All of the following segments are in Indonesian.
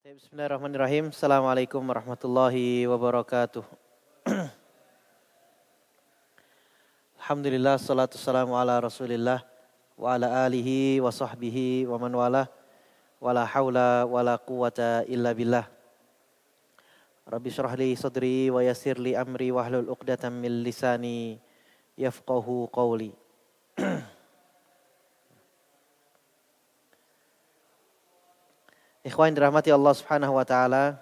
Bismillahirrahmanirrahim. Assalamualaikum warahmatullahi wabarakatuh. Alhamdulillah, salatu salam ala rasulillah wa ala alihi wa sahbihi wa man wala wa la hawla wa la quwata illa billah. Rabbi syrah li sadri wa yassir li amri wa hlul uqdatan min lisani yafqahu qawli. Ikhwan dirahmati Allah Subhanahu wa taala.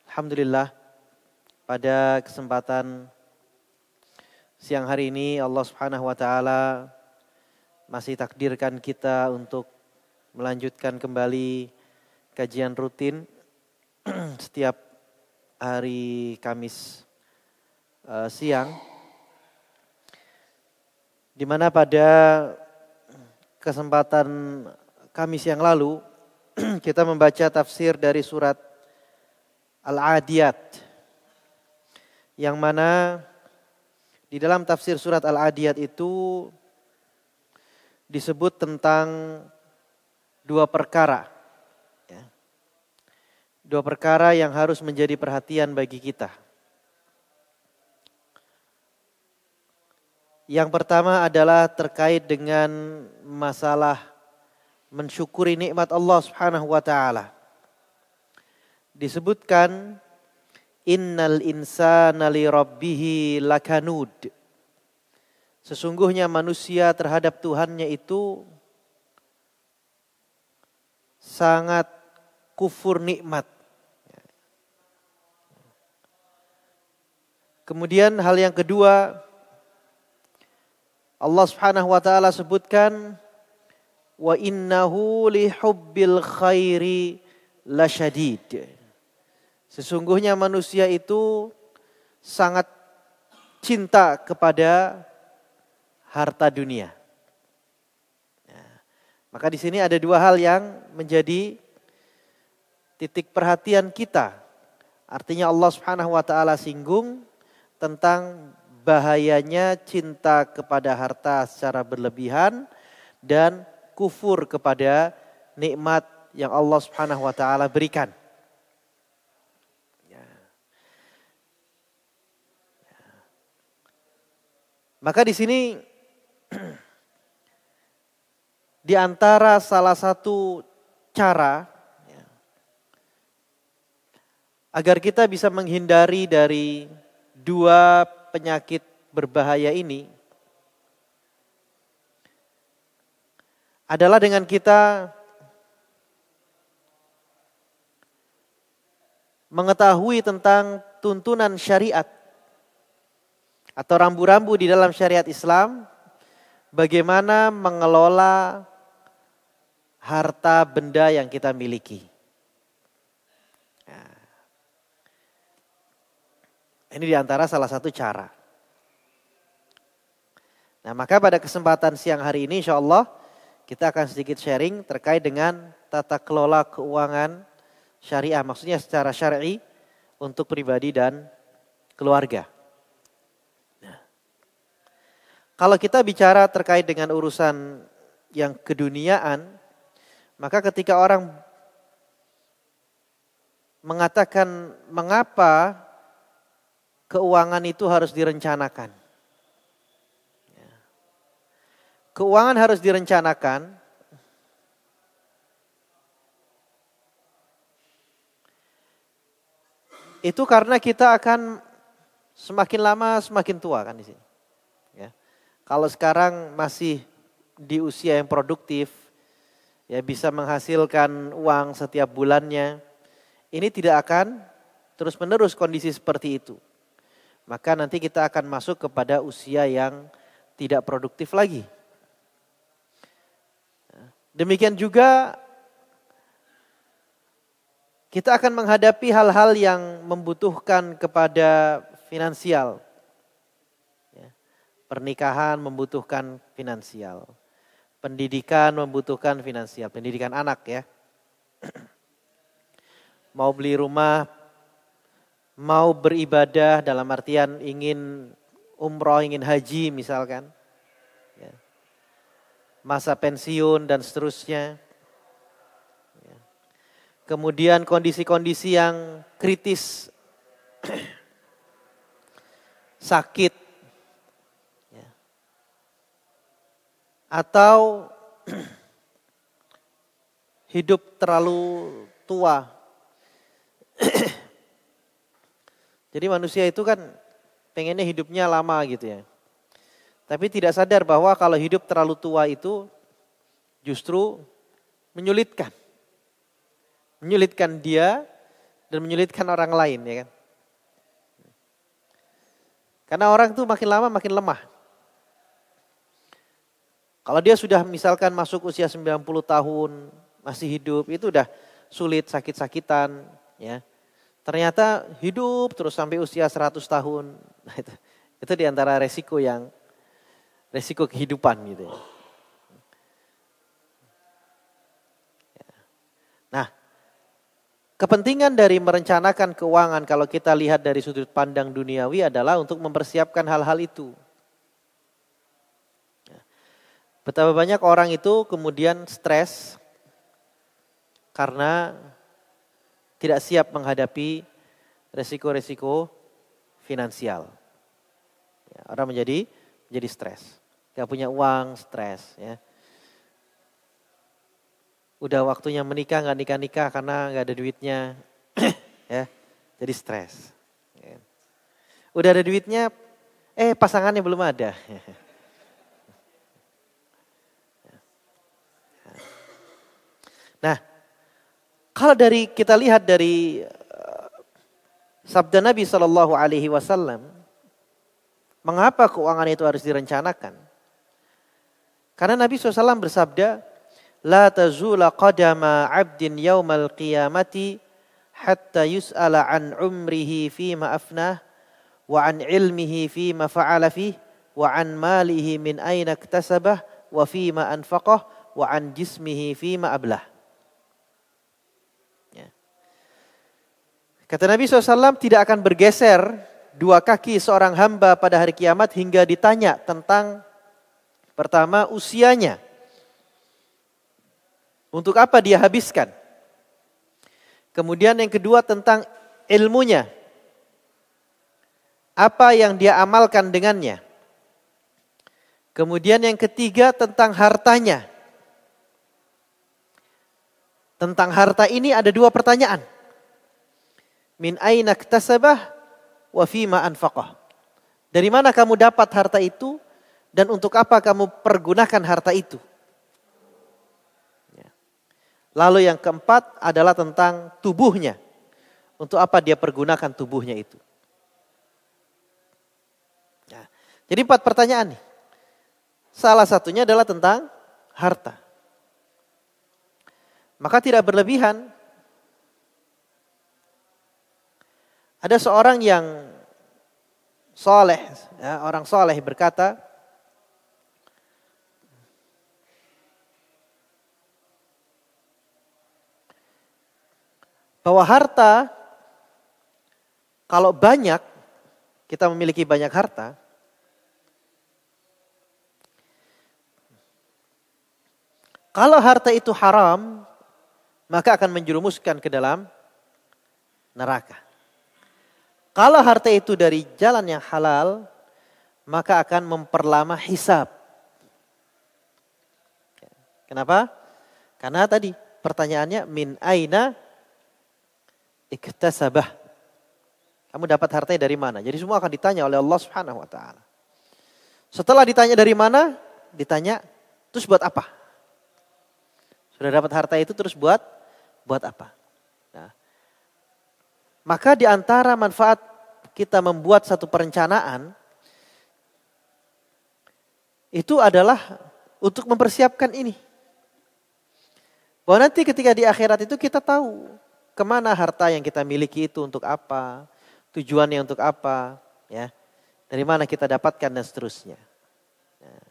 Alhamdulillah pada kesempatan siang hari ini Allah Subhanahu wa taala masih takdirkan kita untuk melanjutkan kembali kajian rutin setiap hari Kamis siang, di mana pada kesempatan Kamis yang lalu kita membaca tafsir dari surat Al-Adiyat, yang mana di dalam tafsir surat Al-Adiyat itu disebut tentang dua perkara. Dua perkara yang harus menjadi perhatian bagi kita. Yang pertama adalah terkait dengan masalah mensyukuri nikmat Allah Subhanahu wa taala. Disebutkan innal insana li rabbih lakanud. Sesungguhnya manusia terhadap Tuhannya itu sangat kufur nikmat. Kemudian hal yang kedua, Allah Subhanahu wa taala sebutkan wa innahu li hubbil khairi lasyadid. Sesungguhnya manusia itu sangat cinta kepada harta dunia. Maka di sini ada dua hal yang menjadi titik perhatian kita. Artinya Allah Subhanahu wa taala singgung tentang bahayanya cinta kepada harta secara berlebihan dan kufur kepada nikmat yang Allah Subhanahu wa taala berikan. Maka di sini di antara salah satu cara agar kita bisa menghindari dari dua penyakit berbahaya ini adalah dengan kita mengetahui tentang tuntunan syariat atau rambu-rambu di dalam syariat Islam, bagaimana mengelola harta benda yang kita miliki. Ini di antara salah satu cara. Nah, maka pada kesempatan siang hari ini insya Allah kita akan sedikit sharing terkait dengan tata kelola keuangan syariah. Maksudnya secara syar'i untuk pribadi dan keluarga. Nah, kalau kita bicara terkait dengan urusan yang keduniaan, maka ketika orang mengatakan mengapa keuangan itu harus direncanakan. Keuangan harus direncanakan itu karena kita akan semakin lama semakin tua kan di sini. Ya. Kalau sekarang masih di usia yang produktif, ya bisa menghasilkan uang setiap bulannya, ini tidak akan terus-menerus kondisi seperti itu. Maka nanti kita akan masuk kepada usia yang tidak produktif lagi. Demikian juga kita akan menghadapi hal-hal yang membutuhkan kepada finansial. Pernikahan membutuhkan finansial. Pendidikan membutuhkan finansial. Pendidikan anak ya. Mau beli rumah, mau beribadah dalam artian ingin umroh, ingin haji misalkan. Masa pensiun dan seterusnya. kemudian kondisi-kondisi yang kritis, sakit, ya, atau hidup terlalu tua. Jadi manusia itu kan pengennya hidupnya lama gitu ya. Tapi tidak sadar bahwa kalau hidup terlalu tua itu justru menyulitkan. Menyulitkan dia dan menyulitkan orang lain ya kan. Karena orang tuh makin lama makin lemah. Kalau dia sudah misalkan masuk usia 90 tahun masih hidup, itu udah sulit, sakit-sakitan ya. Ternyata hidup terus sampai usia 100 tahun. Nah, itu diantara resiko kehidupan gitu ya. Nah, kepentingan dari merencanakan keuangan kalau kita lihat dari sudut pandang duniawi adalah untuk mempersiapkan hal-hal itu. Betapa banyak orang itu kemudian stres karena tidak siap menghadapi resiko-resiko finansial. Ya, orang menjadi stres. Gak punya uang, stres. Ya. Udah waktunya menikah, gak nikah-nikah karena gak ada duitnya. Ya, jadi stres. Ya. Udah ada duitnya, pasangannya belum ada. Nah, kalau kita lihat dari sabda Nabi Shallallahu Alaihi Wasallam, mengapa keuangan itu harus direncanakan? Karena Nabi SAW bersabda, La tazula qadama abdin yawmal qiyamati hatta yus'ala an umrihi fima afnah wa an ilmihi fima fa'ala fih wa an malihi min aina iktasabah wa fima anfaqah wa an jismihi fima ablah. Kata Nabi SAW, tidak akan bergeser dua kaki seorang hamba pada hari kiamat hingga ditanya tentang pertama usianya. Untuk apa dia habiskan. Kemudian yang kedua tentang ilmunya. Apa yang dia amalkan dengannya. Kemudian yang ketiga tentang hartanya. Tentang harta ini ada dua pertanyaan. Min aina iktasabah wa fima anfaqah. Dari mana kamu dapat harta itu dan untuk apa kamu pergunakan harta itu? Ya. Lalu yang keempat adalah tentang tubuhnya. Untuk apa dia pergunakan tubuhnya itu? Ya. Jadi 4 pertanyaan nih. Salah satunya adalah tentang harta. Maka tidak berlebihan. Ada seorang yang soleh, ya, orang soleh berkata, bahwa harta, kalau banyak, kita memiliki banyak harta, kalau harta itu haram, maka akan menjerumuskan ke dalam neraka. Kalau harta itu dari jalan yang halal, maka akan memperlama hisab. Kenapa? Karena tadi pertanyaannya min aina iktasabah. Kamu dapat hartanya dari mana? Jadi semua akan ditanya oleh Allah Subhanahu wa taala. Setelah ditanya dari mana? Ditanya, terus buat apa? Sudah dapat harta itu terus buat apa? Nah, maka di antara manfaat kita membuat satu perencanaan itu adalah untuk mempersiapkan ini. Bahwa nanti ketika di akhirat itu kita tahu kemana harta yang kita miliki itu untuk apa, tujuannya untuk apa, ya, dari mana kita dapatkan dan seterusnya. Nah,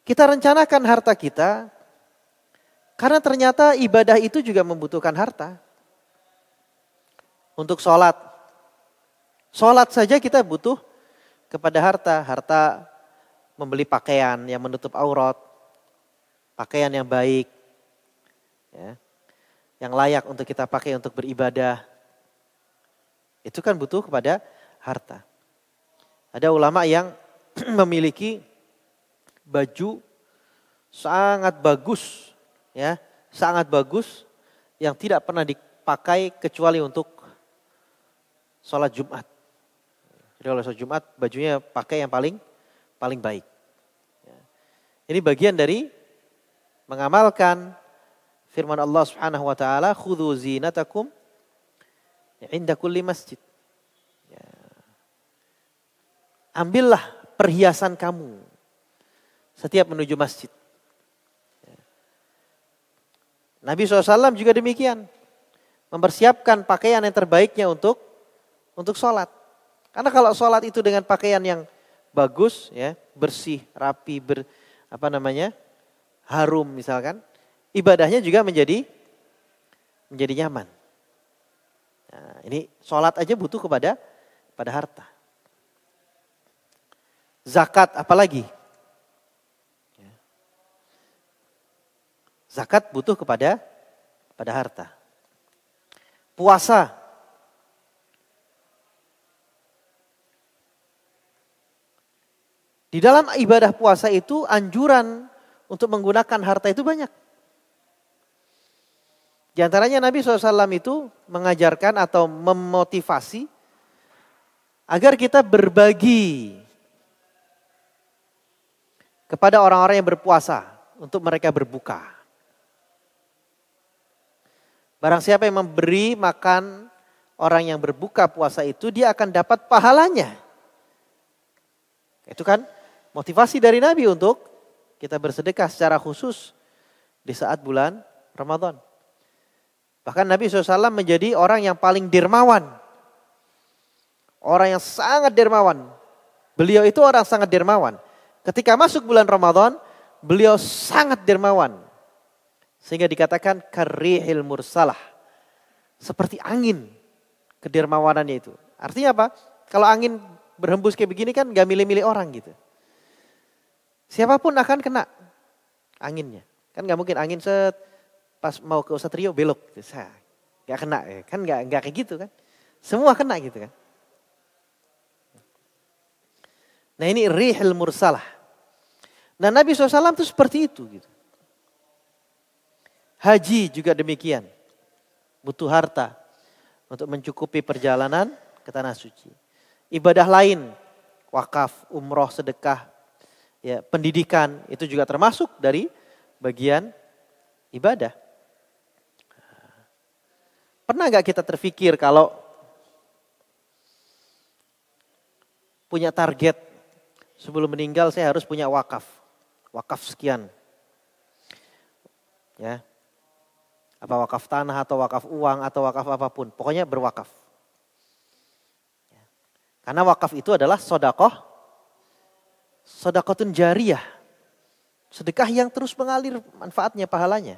kita rencanakan harta kita karena ternyata ibadah itu juga membutuhkan harta. Untuk sholat. Sholat saja kita butuh kepada harta. Harta membeli pakaian yang menutup aurat. Pakaian yang baik. ya, yang layak untuk kita pakai untuk beribadah, itu kan butuh kepada harta. Ada ulama yang memiliki baju sangat bagus, ya, sangat bagus yang tidak pernah dipakai kecuali untuk sholat Jumat. Jadi kalau sholat Jumat bajunya pakai yang paling baik. Ini bagian dari mengamalkan firman Allah Subhanahu wa taala, "Khudzu zinatakum inda kulli masjid." Ya. Ambillah perhiasan kamu setiap menuju masjid. Ya. Nabi SAW juga demikian. Mempersiapkan pakaian yang terbaiknya untuk sholat. Karena kalau sholat itu dengan pakaian yang bagus, ya, bersih, rapi, harum misalkan, ibadahnya juga menjadi nyaman. Nah, ini sholat aja butuh pada harta. Zakat apalagi? Zakat butuh kepada harta. Puasa. Di dalam ibadah puasa itu anjuran untuk menggunakan harta itu banyak. Di antaranya Nabi SAW itu mengajarkan atau memotivasi agar kita berbagi kepada orang-orang yang berpuasa untuk mereka berbuka. Barang siapa yang memberi makan orang yang berbuka puasa itu, dia akan dapat pahalanya. Itu kan motivasi dari Nabi untuk kita bersedekah secara khusus di saat bulan Ramadan. Bahkan Nabi SAW menjadi orang yang paling dermawan. Orang yang sangat dermawan. Beliau itu orang sangat dermawan. Ketika masuk bulan Ramadan, beliau sangat dermawan. Sehingga dikatakan karihil mursalah. Seperti angin kedermawanannya itu. Artinya apa? Kalau angin berhembus kayak begini kan gak milih-milih orang gitu. Siapapun akan kena anginnya. Kan gak mungkin angin pas mau ke Ustadz Rio belok. Gak kena ya. Kan gak kayak gitu kan. Semua kena gitu kan. Nah ini rihil mursalah. Nah Nabi SAW itu seperti itu gitu. Haji juga demikian. Butuh harta untuk mencukupi perjalanan ke tanah suci. Ibadah lain, wakaf, umroh, sedekah, ya, pendidikan itu juga termasuk dari bagian ibadah. Pernah gak kita terfikir kalau punya target sebelum meninggal saya harus punya wakaf sekian, ya, apa wakaf tanah atau wakaf uang atau wakaf apapun, pokoknya berwakaf. Karena wakaf itu adalah sodaqotun jariyah. Sedekah yang terus mengalir manfaatnya, pahalanya.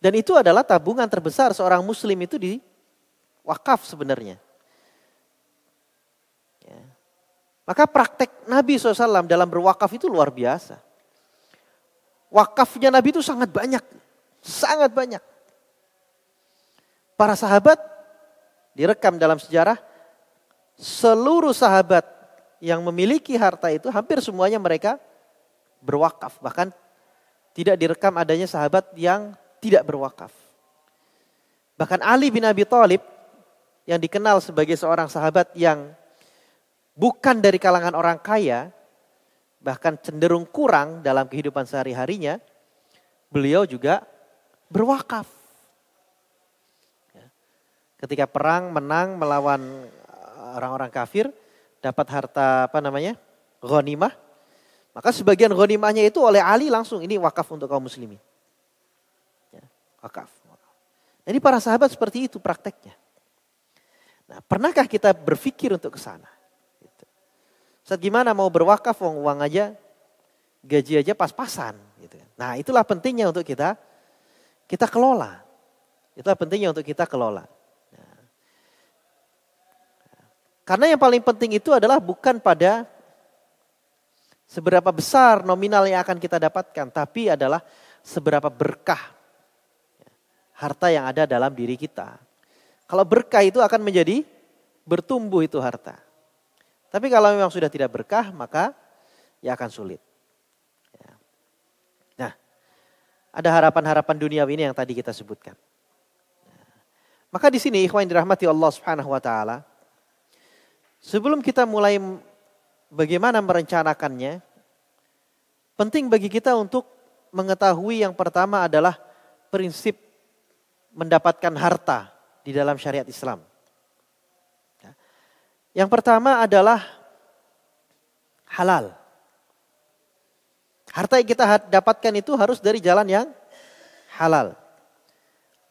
Dan itu adalah tabungan terbesar seorang muslim itu di wakaf sebenarnya. Ya. Maka praktek Nabi SAW dalam berwakaf itu luar biasa. Wakafnya Nabi itu sangat banyak. Sangat banyak. Para sahabat direkam dalam sejarah, seluruh sahabat yang memiliki harta itu hampir semuanya mereka berwakaf. Bahkan tidak direkam adanya sahabat yang tidak berwakaf. Bahkan Ali bin Abi Thalib yang dikenal sebagai seorang sahabat yang bukan dari kalangan orang kaya, bahkan cenderung kurang dalam kehidupan sehari-harinya, beliau juga berwakaf. Ketika perang menang melawan orang-orang kafir, dapat harta ghanimah, maka sebagian ghanimahnya itu oleh Ali langsung ini wakaf untuk kaum muslimin. Ya, wakaf. Jadi para sahabat seperti itu prakteknya. Nah, pernahkah kita berpikir untuk ke sana? Gitu. Saat gimana mau berwakaf, uang aja, gaji aja pas-pasan. Gitu. Nah, itulah pentingnya untuk kita kelola. Itulah pentingnya untuk kita kelola. Karena yang paling penting itu adalah bukan pada seberapa besar nominal yang akan kita dapatkan, tapi adalah seberapa berkah harta yang ada dalam diri kita. Kalau berkah itu akan menjadi bertumbuh itu harta. Tapi kalau memang sudah tidak berkah, maka ya akan sulit. Ya. Nah, ada harapan-harapan duniawi ini yang tadi kita sebutkan. Maka di sini ikhwan dirahmati Allah Subhanahu wa taala, sebelum kita mulai bagaimana merencanakannya, penting bagi kita untuk mengetahui yang pertama adalah prinsip mendapatkan harta di dalam syariat Islam. Yang pertama adalah halal. Harta yang kita dapatkan itu harus dari jalan yang halal.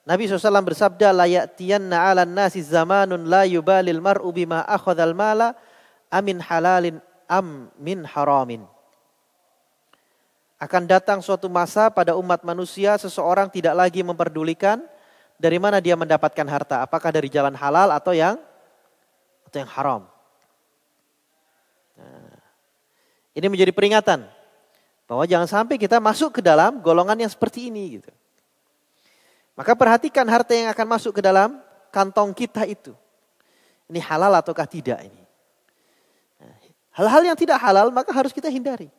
Nabi SAW bersabda, la ya'tiyanna 'alan nasi zamanun la yubalil mar'u bima akhadhal mala amin halalin am min haramin. Akan datang suatu masa pada umat manusia seseorang tidak lagi memperdulikan dari mana dia mendapatkan harta, apakah dari jalan halal atau yang haram. Nah, ini menjadi peringatan bahwa jangan sampai kita masuk ke dalam golongan yang seperti ini gitu. Maka perhatikan harta yang akan masuk ke dalam kantong kita itu. Ini halal ataukah tidak ini. Hal-hal yang tidak halal maka harus kita hindari.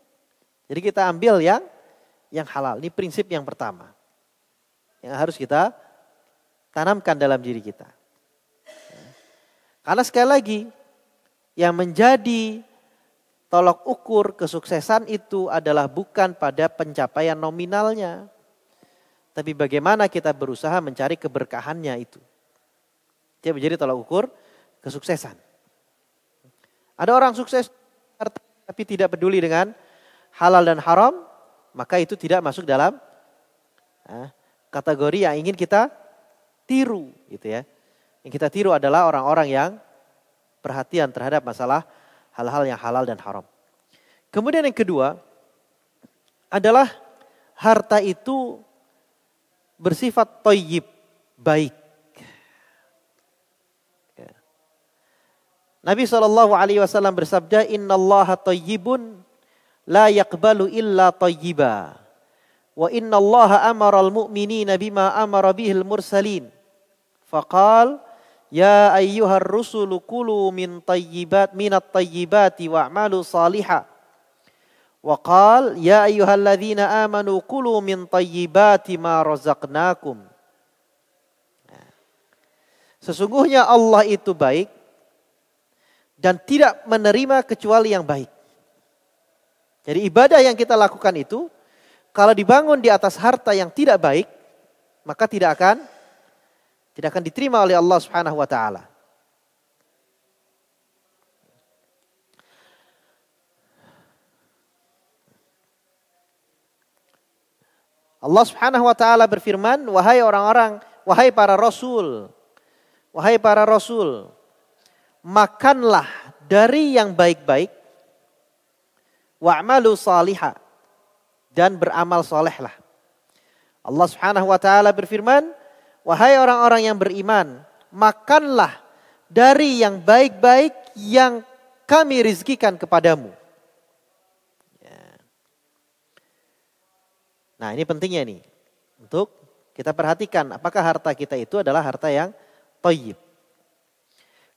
Jadi kita ambil yang halal. Ini prinsip yang pertama. Yang harus kita tanamkan dalam diri kita. Karena sekali lagi yang menjadi tolok ukur kesuksesan itu adalah bukan pada pencapaian nominalnya. Tapi bagaimana kita berusaha mencari keberkahannya itu. Dia menjadi tolak ukur kesuksesan. Ada orang sukses tapi tidak peduli dengan halal dan haram, maka itu tidak masuk dalam kategori yang ingin kita tiru, gitu ya. Yang kita tiru adalah orang-orang yang perhatian terhadap masalah hal-hal yang halal dan haram. Kemudian yang kedua adalah harta itu bersifat thayyib, baik. Nabi SAW bersabda, innallaha thayyibun la yaqbalu illa thayyiba. Wa innallaha amaral mu'minina bima amara bihil mursalin. Faqal, ya ayyuhar rusulu kulu minat tayyibati wa'malu salihah. Wa qal ya ayyuhalladzina amanu kulu min tayyibati ma razaqnakum. Sesungguhnya Allah itu baik dan tidak menerima kecuali yang baik. Jadi ibadah yang kita lakukan itu kalau dibangun di atas harta yang tidak baik, maka tidak akan diterima oleh Allah Subhanahu wa taala. Allah Subhanahu wa taala berfirman, wahai orang-orang, wahai para rasul, makanlah dari yang baik-baik, wa'malu salihah, dan beramal solehlah. Allah Subhanahu wa taala berfirman, wahai orang-orang yang beriman, makanlah dari yang baik-baik yang kami rizkikan kepadamu. Nah, ini pentingnya nih untuk kita perhatikan apakah harta kita itu adalah harta yang thayyib.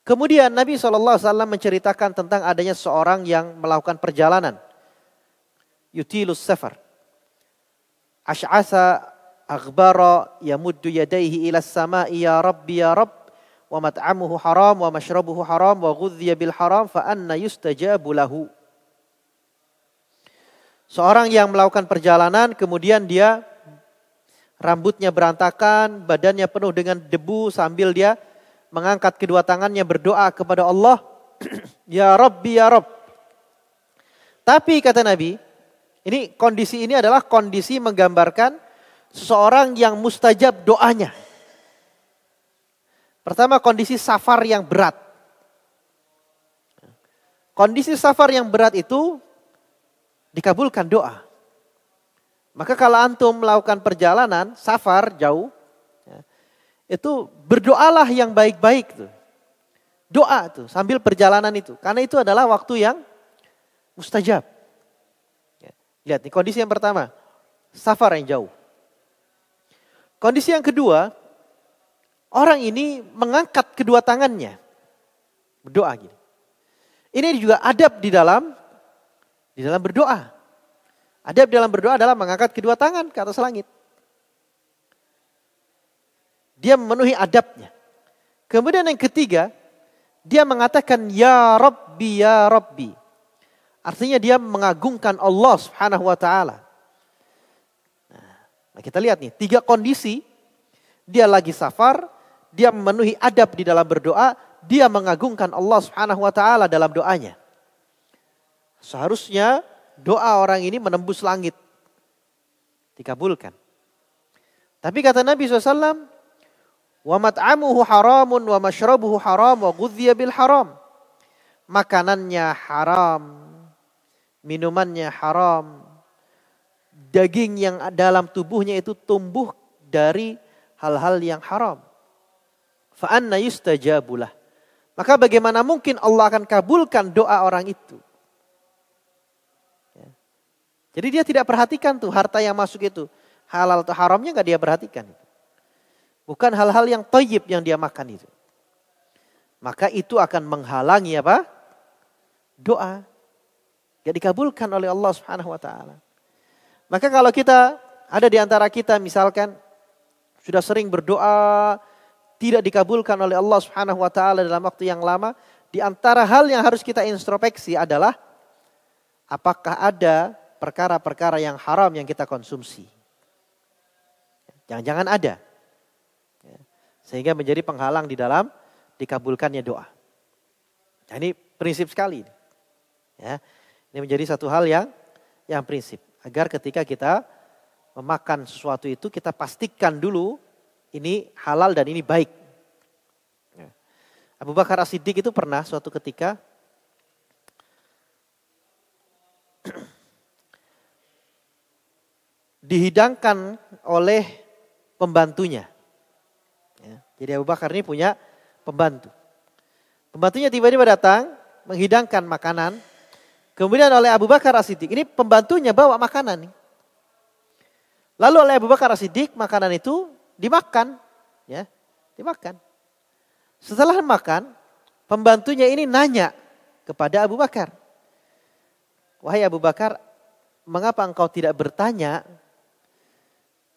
Kemudian Nabi SAW menceritakan tentang adanya seorang yang melakukan perjalanan. Yutilus safar. Ash'asa aghbara yamuddu yadayhi ila as-sama'i ya Rabbi ya Rabb wa mat'amuhu haram wa mashrabuhu haram wa ghudhiya bil haram fa anna yustajabu lahu. Seorang yang melakukan perjalanan kemudian dia rambutnya berantakan, badannya penuh dengan debu sambil dia mengangkat kedua tangannya berdoa kepada Allah, ya Rabbi ya Rabb. Tapi kata Nabi, kondisi ini adalah kondisi menggambarkan seseorang yang mustajab doanya. Pertama kondisi safar yang berat. Kondisi safar yang berat itu dikabulkan doa. Maka kalau antum melakukan perjalanan, safar jauh, itu berdoalah yang baik-baik tuh. Doa tuh sambil perjalanan itu. Karena itu adalah waktu yang mustajab. Lihat nih kondisi yang pertama, safar yang jauh. Kondisi yang kedua Orang ini mengangkat kedua tangannya. Berdoa gini. Ini juga adab di dalam berdoa. Adab dalam berdoa adalah mengangkat kedua tangan ke atas langit. Dia memenuhi adabnya. Kemudian yang ketiga, dia mengatakan ya Rabbi ya Rabbi. Artinya dia mengagungkan Allah Subhanahu wa taala. Nah, kita lihat nih, 3 kondisi. Dia lagi safar, dia memenuhi adab di dalam berdoa, dia mengagungkan Allah Subhanahu wa taala dalam doanya. Seharusnya doa orang ini menembus langit. Dikabulkan. Tapi kata Nabi SAW, wa mat'amuhu haramun wa mashrabuhu haram wa ghudhiya bil haram. Makanannya haram, minumannya haram, daging yang dalam tubuhnya itu tumbuh dari hal-hal yang haram. Fa anna yustajabulah. Maka bagaimana mungkin Allah akan kabulkan doa orang itu? Ya. Jadi dia tidak perhatikan tuh harta yang masuk itu. Halal atau haramnya gak dia perhatikan. Bukan hal-hal yang thayyib yang dia makan itu. Maka itu akan menghalangi apa? Doa. Gak dikabulkan oleh Allah Subhanahu wa taala. Maka kalau kita ada di antara kita misalkan sudah sering berdoa tidak dikabulkan oleh Allah Subhanahu wa taala dalam waktu yang lama, di antara hal yang harus kita introspeksi adalah apakah ada perkara-perkara yang haram yang kita konsumsi. Jangan-jangan ada. Sehingga menjadi penghalang di dalam dikabulkannya doa. Nah, ini prinsip sekali. Ya, ini menjadi satu hal yang prinsip. Agar ketika kita memakan sesuatu itu kita pastikan dulu ini halal dan ini baik. Abu Bakar As-Siddiq itu pernah suatu ketika dihidangkan oleh pembantunya. Jadi Abu Bakar ini punya pembantu. Pembantunya tiba-tiba datang menghidangkan makanan. Kemudian oleh Abu Bakar As-Siddiq, ini pembantunya bawa makanan. Lalu oleh Abu Bakar As-Siddiq makanan itu dimakan, ya, dimakan. Setelah makan, pembantunya ini nanya kepada Abu Bakar, wahai Abu Bakar, mengapa engkau tidak bertanya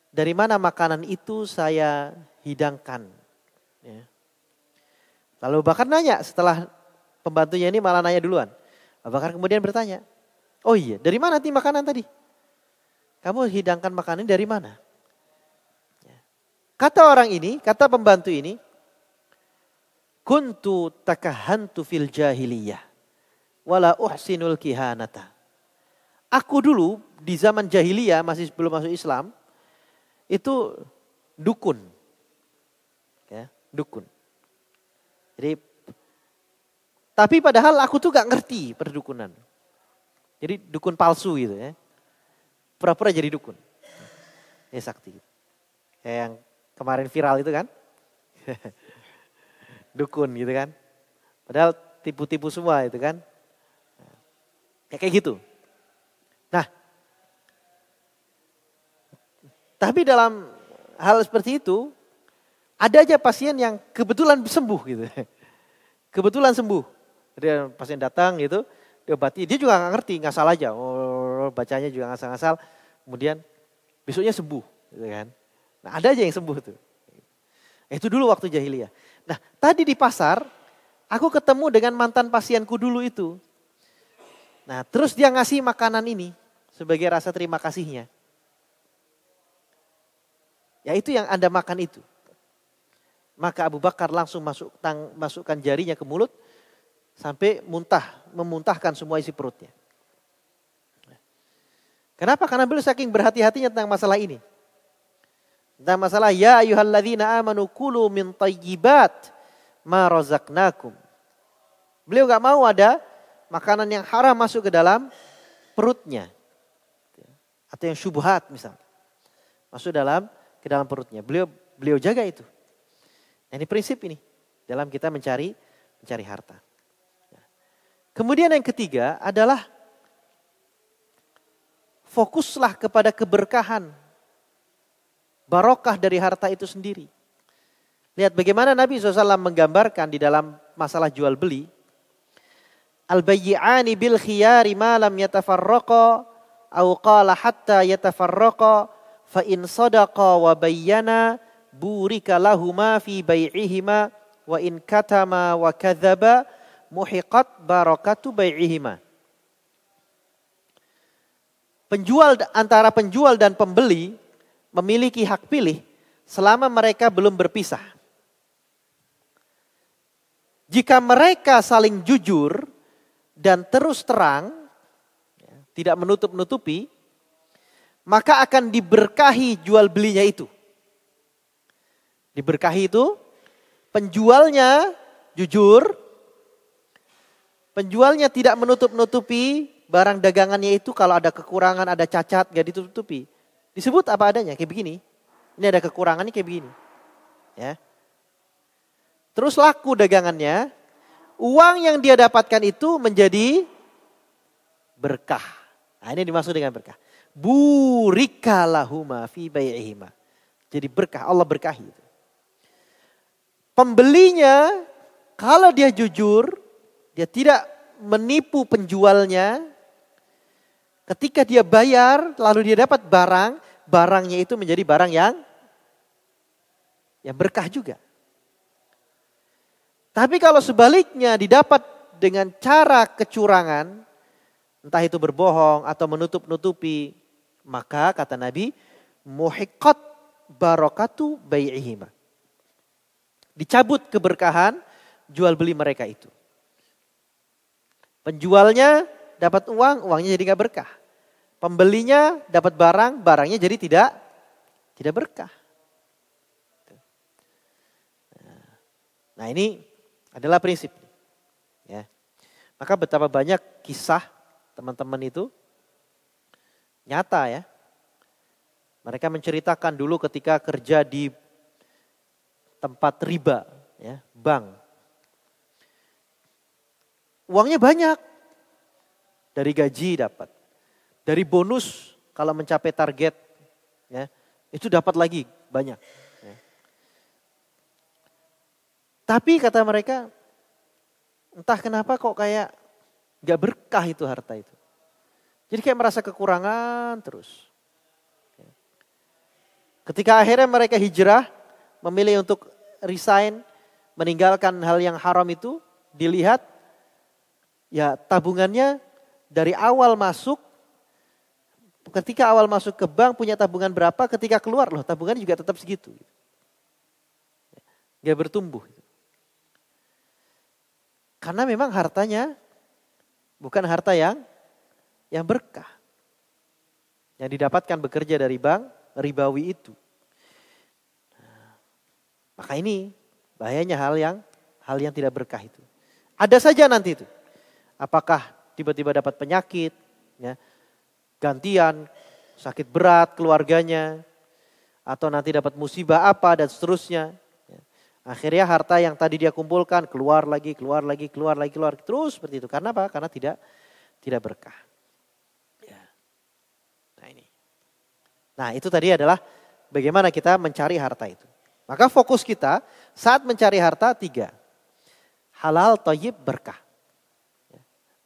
dari mana makanan itu saya hidangkan? Ya. Lalu Abu Bakar nanya setelah pembantunya ini malah nanya duluan. Abu Bakar kemudian bertanya, oh iya, dari mana nih makanan tadi? Kamu hidangkan makanan dari mana? Kata orang ini, kata pembantu ini, kuntu takahantu fil jahiliyah wala uhsinul kihanata. Aku dulu di zaman jahiliyah masih belum masuk Islam itu dukun. Ya, dukun. Jadi tapi padahal aku tuh gak ngerti perdukunan. Jadi dukun palsu gitu ya. Pura-pura jadi dukun. Ya sakti. Kayak yang kemarin viral itu kan. Dukun gitu kan. Padahal tipu-tipu semua itu kan. Ya kayak gitu. Nah. Tapi dalam hal seperti itu. Ada aja pasien yang kebetulan sembuh gitu. Kebetulan sembuh. Jadi pasien datang gitu. Diobati. Dia juga gak ngerti. Ngasal aja. Oh, bacanya juga ngasal-ngasal. Kemudian besoknya sembuh. Gitu kan. Nah ada aja yang sembuh tuh. Itu dulu waktu jahiliyah. Nah tadi di pasar, aku ketemu dengan mantan pasienku dulu itu. Nah terus dia ngasih makanan ini sebagai rasa terima kasihnya. Ya itu yang Anda makan itu. Maka Abu Bakar langsung masukkan jarinya ke mulut sampai memuntahkan semua isi perutnya. Kenapa? Karena beliau saking berhati-hatinya tentang masalah ini. Tentang masalah ya ayyuhalladzina amanu kulu min thayyibat ma razaqnakum. Beliau gak mau ada makanan yang haram masuk ke dalam perutnya. Atau yang syubhat misalnya. Masuk ke dalam perutnya. Beliau jaga itu. Nah, ini prinsip ini dalam kita mencari harta. Kemudian yang ketiga adalah fokuslah kepada keberkahan. Barokah dari harta itu sendiri. Lihat bagaimana Nabi SAW menggambarkan di dalam masalah jual beli. Al-bayyi'ani bil khiyari ma lam yatafarraqa aw qala hatta yatafarraqa fa in sadaqa wa bayyana burika lahuma fi bai'ihima wa in katama wa kadzaba muhiqat barakatu bai'ihima. Antara penjual dan pembeli memiliki hak pilih selama mereka belum berpisah. Jika mereka saling jujur dan terus terang, tidak menutup-nutupi, maka akan diberkahi jual belinya itu. Diberkahi itu, penjualnya jujur, penjualnya tidak menutup-nutupi barang dagangannya itu. Kalau ada kekurangan, ada cacat, gak ditutupi. Disebut apa adanya, kayak begini. Ini ada kekurangannya kayak begini. Ya. Terus laku dagangannya, uang yang dia dapatkan itu menjadi berkah. Nah, ini dimaksud dengan berkah. Burika lahuma fi bai'ihima. Jadi berkah, Allah berkahi. Pembelinya, kalau dia jujur, dia tidak menipu penjualnya. Ketika dia bayar, lalu dia dapat barang, barangnya itu menjadi barang yang berkah juga. Tapi kalau sebaliknya didapat dengan cara kecurangan, entah itu berbohong atau menutup-nutupi, maka kata Nabi, muhiqat barakatu bai'ihima. Dicabut keberkahan jual beli mereka itu. Penjualnya dapat uang, uangnya jadi gak berkah. Pembelinya dapat barang, barangnya jadi tidak berkah. Nah ini adalah prinsip. Ya. Maka betapa banyak kisah teman-teman itu nyata ya. Mereka menceritakan dulu ketika kerja di tempat riba, ya, bank. Uangnya banyak. Dari gaji dapat. Dari bonus kalau mencapai target, ya, itu dapat lagi banyak. Ya. Tapi kata mereka, entah kenapa kok kayak gak berkah itu harta itu. Jadi kayak merasa kekurangan terus. Ketika akhirnya mereka hijrah, memilih untuk resign, meninggalkan hal yang haram itu, dilihat ya tabungannya dari awal masuk, ketika awal masuk ke bank punya tabungan berapa, ketika keluar loh tabungannya juga tetap segitu. Gak bertumbuh. Karena memang hartanya bukan harta yang berkah. Yang didapatkan bekerja dari bank ribawi itu. Maka ini bahayanya hal yang tidak berkah itu. Ada saja nanti itu. Apakah tiba-tiba dapat penyakit, ya, gantian, sakit berat keluarganya, atau nanti dapat musibah apa dan seterusnya. Akhirnya harta yang tadi dia kumpulkan keluar lagi, terus seperti itu. Karena apa? Karena tidak berkah. Ya. Nah ini. Nah itu tadi adalah bagaimana kita mencari harta itu. Maka fokus kita saat mencari harta 3. Halal, thayyib, berkah.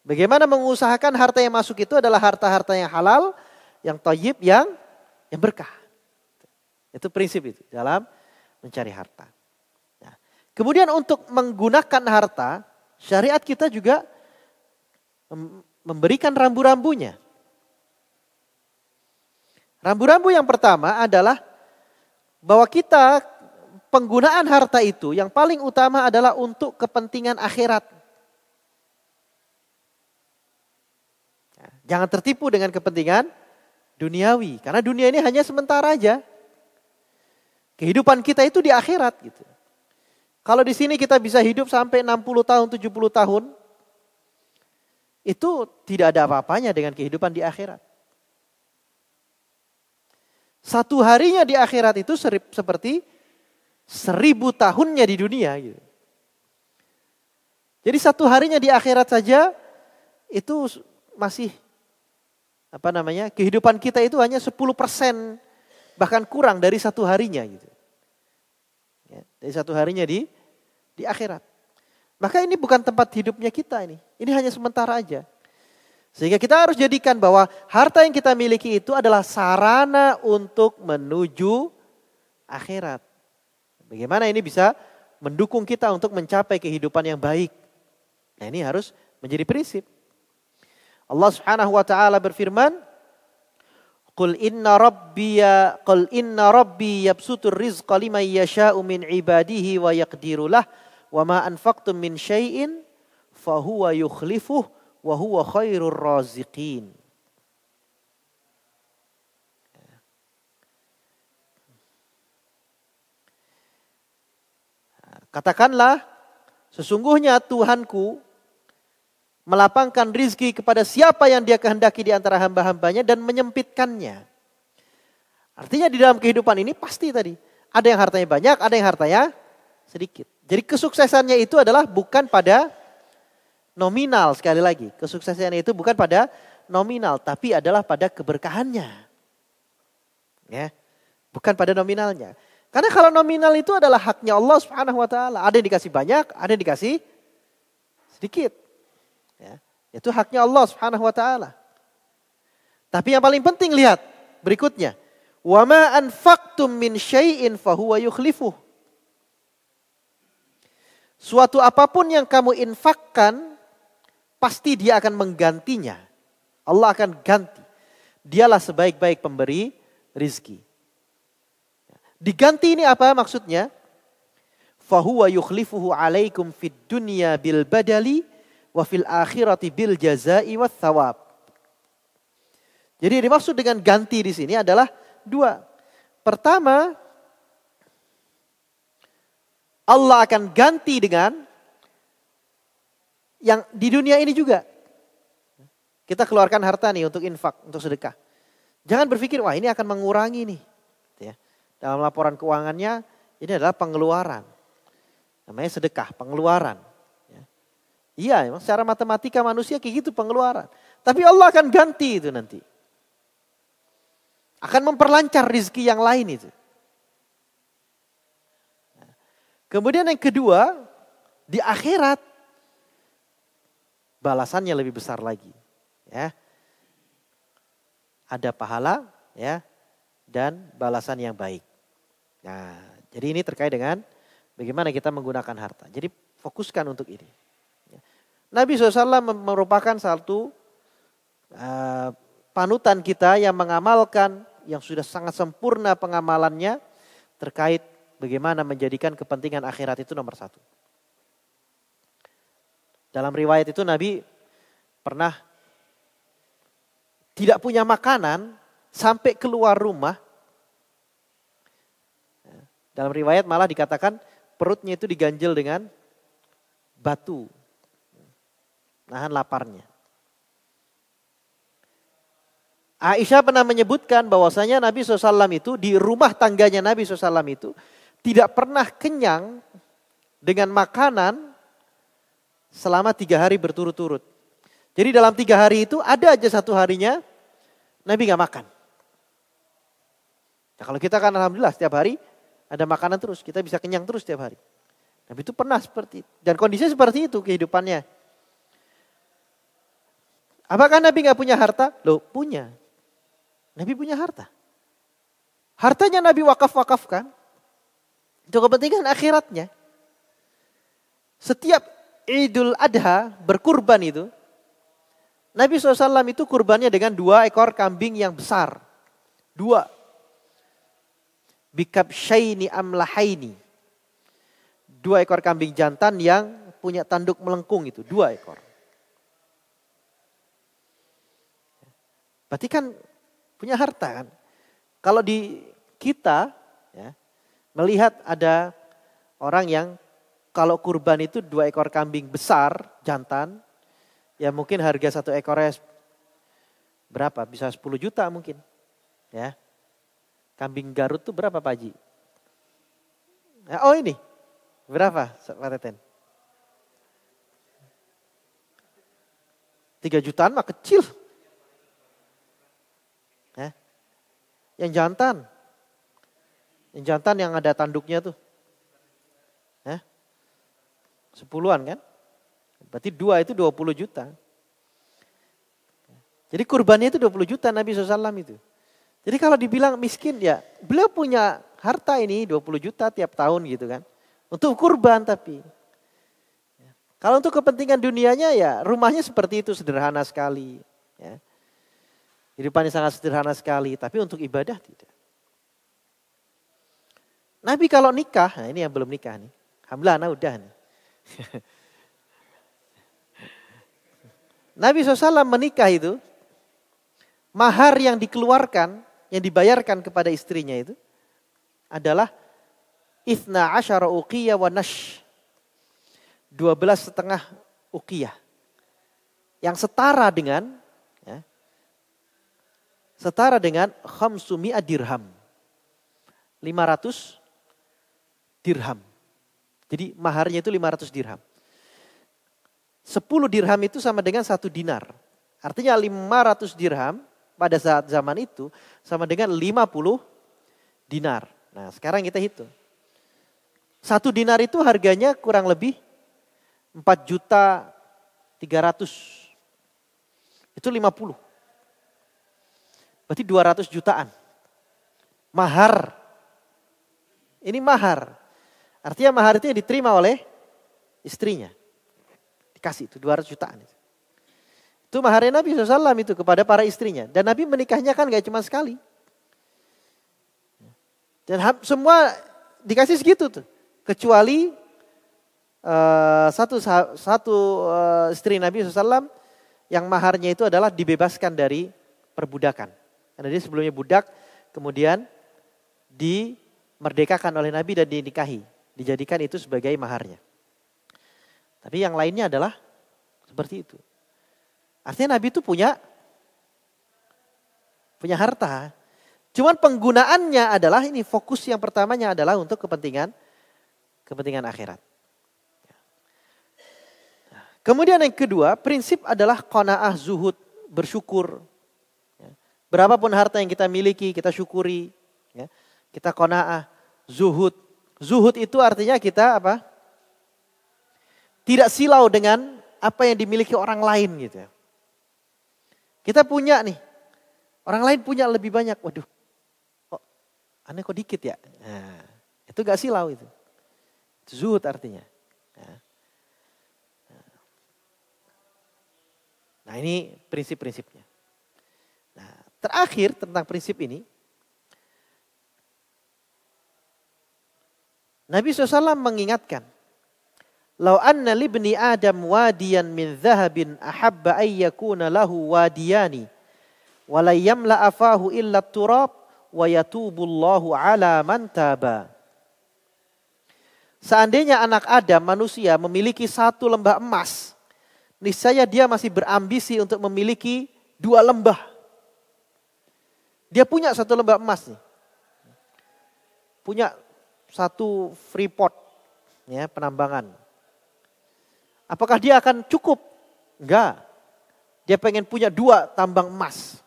Bagaimana mengusahakan harta yang masuk itu adalah harta-harta yang halal, yang thayyib, yang berkah. Itu prinsip itu dalam mencari harta. Kemudian untuk menggunakan harta, syariat kita juga memberikan rambu-rambunya. Rambu-rambu yang pertama adalah bahwa kita penggunaan harta itu yang paling utama adalah untuk kepentingan akhirat. Jangan tertipu dengan kepentingan duniawi. Karena dunia ini hanya sementara aja. Kehidupan kita itu di akhirat gitu. Kalau di sini kita bisa hidup sampai 60 tahun, 70 tahun, itu tidak ada apa-apanya dengan kehidupan di akhirat. Satu harinya di akhirat itu seperti 1000 tahunnya di dunia. Gitu. Jadi satu harinya di akhirat saja itu masih kehidupan kita itu hanya 10%, bahkan kurang dari satu harinya gitu. Dari satu harinya di akhirat. Maka ini bukan tempat hidupnya kita ini. Ini hanya sementara aja. Sehingga kita harus jadikan bahwa harta yang kita miliki itu adalah sarana untuk menuju akhirat. Bagaimana ini bisa mendukung kita untuk mencapai kehidupan yang baik. Nah ini harus menjadi prinsip. Allah Subhanahu wa taala berfirman, Qul inna rabbi yabsutur rizqa liman yasha'u min ibadihi wa yaqdiru lah wa ma anfaqtum min syai'in fahuwa yukhlifuh wa huwa khairur raziqin. Katakanlah, sesungguhnya Tuhanku melapangkan rizki kepada siapa yang dia kehendaki di antara hamba-hambanya dan menyempitkannya. Artinya di dalam kehidupan ini pasti tadi. Ada yang hartanya banyak, ada yang hartanya sedikit. Jadi kesuksesannya itu adalah bukan pada nominal sekali lagi. Kesuksesannya itu bukan pada nominal, tapi adalah pada keberkahannya. Ya, bukan pada nominalnya. Karena kalau nominal itu adalah haknya Allah Subhanahu wa taala. Ada yang dikasih banyak, ada yang dikasih sedikit. Ya, itu haknya Allah Subhanahu wa taala. Tapi yang paling penting lihat berikutnya. Wa ma anfaqtum min syai'in fahuwa yukhlifuh. Suatu apapun yang kamu infakkan pasti dia akan menggantinya. Allah akan ganti. Dialah sebaik-baik pemberi rizki. Diganti ini apa maksudnya? Fahuwa yukhlifuhu alaikum fid dunya bil badali wa fil akhirati bil jazai wa thawab. Jadi dimaksud dengan ganti di sini adalah dua. Pertama, Allah akan ganti dengan yang di dunia ini juga. Kita keluarkan harta nih untuk infak, untuk sedekah. Jangan berpikir, wah ini akan mengurangi nih. Ya. Dalam laporan keuangannya, ini adalah pengeluaran. Namanya sedekah, pengeluaran. Ya. Iya, memang secara matematika manusia kayak gitu pengeluaran. Tapi Allah akan ganti itu nanti. Akan memperlancar rizki yang lain itu. Kemudian yang kedua, di akhirat balasannya lebih besar lagi. Ya. Ada pahala ya dan balasan yang baik. Nah, jadi ini terkait dengan bagaimana kita menggunakan harta. Jadi fokuskan untuk ini. Nabi SAW merupakan satu panutan kita yang mengamalkan, yang sudah sangat sempurna pengamalannya terkait bagaimana menjadikan kepentingan akhirat itu nomor satu. Dalam riwayat itu Nabi pernah tidak punya makanan sampai keluar rumah. Dalam riwayat malah dikatakan perutnya itu diganjel dengan batu. Nahan laparnya. Aisyah pernah menyebutkan bahwasanya Nabi SAW itu di rumah tangganya Nabi SAW itu tidak pernah kenyang dengan makanan selama 3 hari berturut-turut. Jadi dalam 3 hari itu ada aja satu harinya Nabi gak makan. Nah, kalau kita kan alhamdulillah setiap hari ada makanan terus. Kita bisa kenyang terus setiap hari. Nabi itu pernah seperti itu. Dan kondisinya seperti itu kehidupannya. Apakah Nabi gak punya harta? Loh punya. Nabi punya harta. Hartanya Nabi wakaf-wakafkan. Itu kepentingan akhiratnya. Setiap Idul Adha berkurban itu. Nabi SAW itu kurbannya dengan 2 ekor kambing yang besar. 2. Bikabsyaini amlahaini. 2 ekor kambing jantan yang punya tanduk melengkung itu. 2 ekor. Berarti kan punya harta kan. Kalau di kita ya, melihat ada orang yang kalau kurban itu 2 ekor kambing besar jantan. Ya mungkin harga 1 ekornya berapa? Bisa 10 juta mungkin. Ya. Kambing Garut tuh berapa Pak Haji? Ya, oh ini. Berapa Pak Teten? 3 jutaan mah kecil. Ya. Yang jantan. Yang jantan yang ada tanduknya tuh. 10-an kan? Berarti 2 itu 20 juta. Jadi kurbannya itu 20 juta Nabi SAW itu. Jadi kalau dibilang miskin ya, beliau punya harta ini 20 juta tiap tahun gitu kan. Untuk kurban tapi. Kalau untuk kepentingan dunianya ya rumahnya seperti itu, sederhana sekali. Ya. Hidupannya sangat sederhana sekali, tapi untuk ibadah tidak. Nabi kalau nikah, nah ini yang belum nikah nih. Alhamdulillah anak udah nih. Nabi SAW menikah itu, mahar yang dikeluarkan, yang dibayarkan kepada istrinya itu adalah 12 uqiyah wa nash. 12,5 uqiyah. Yang setara dengan 500 dirham. 500 dirham. Jadi maharnya itu 500 dirham. 10 dirham itu sama dengan 1 dinar. Artinya 500 dirham pada saat zaman itu sama dengan 50 dinar. Nah sekarang kita hitung. 1 dinar itu harganya kurang lebih 4.300.000. Itu 50. Berarti 200 jutaan. Mahar. Ini mahar. Artinya mahar itu yang diterima oleh istrinya. Dikasih itu 200 jutaan. Itu maharnya Nabi SAW itu kepada para istrinya. Dan Nabi menikahnya kan gak cuma sekali. Dan semua dikasih segitu tuh. Kecuali satu istri Nabi SAW yang maharnya itu adalah dibebaskan dari perbudakan. Karena dia sebelumnya budak, kemudian dimerdekakan oleh Nabi dan dinikahi. Dijadikan itu sebagai maharnya. Tapi yang lainnya adalah seperti itu. Artinya Nabi itu punya harta. Cuman penggunaannya adalah ini, fokus yang pertamanya adalah untuk kepentingan akhirat. Kemudian yang kedua, prinsip adalah qanaah, zuhud, bersyukur. Berapapun harta yang kita miliki, kita syukuri. Kita qanaah, zuhud. Zuhud itu artinya kita apa? Tidak silau dengan apa yang dimiliki orang lain gitu. Kita punya nih, orang lain punya lebih banyak. Waduh, kok aneh kok dikit ya? Nah, itu gak silau itu. Itu zuhud artinya. Nah ini prinsip-prinsipnya. Nah terakhir tentang prinsip ini. Nabi SAW mengingatkan. Lau anna libni Adam wadiyan min zahabin ahabba ayyakuna lahu wadiyani. Wala yamla afahu illa turab wa yatubullahu ala man taba. Seandainya anak Adam manusia memiliki 1 lembah emas. Niscaya dia masih berambisi untuk memiliki 2 lembah. Dia punya 1 lembah emas nih. Punya 1 freeport ya, penambangan. Apakah dia akan cukup? Enggak. Dia pengen punya 2 tambang emas.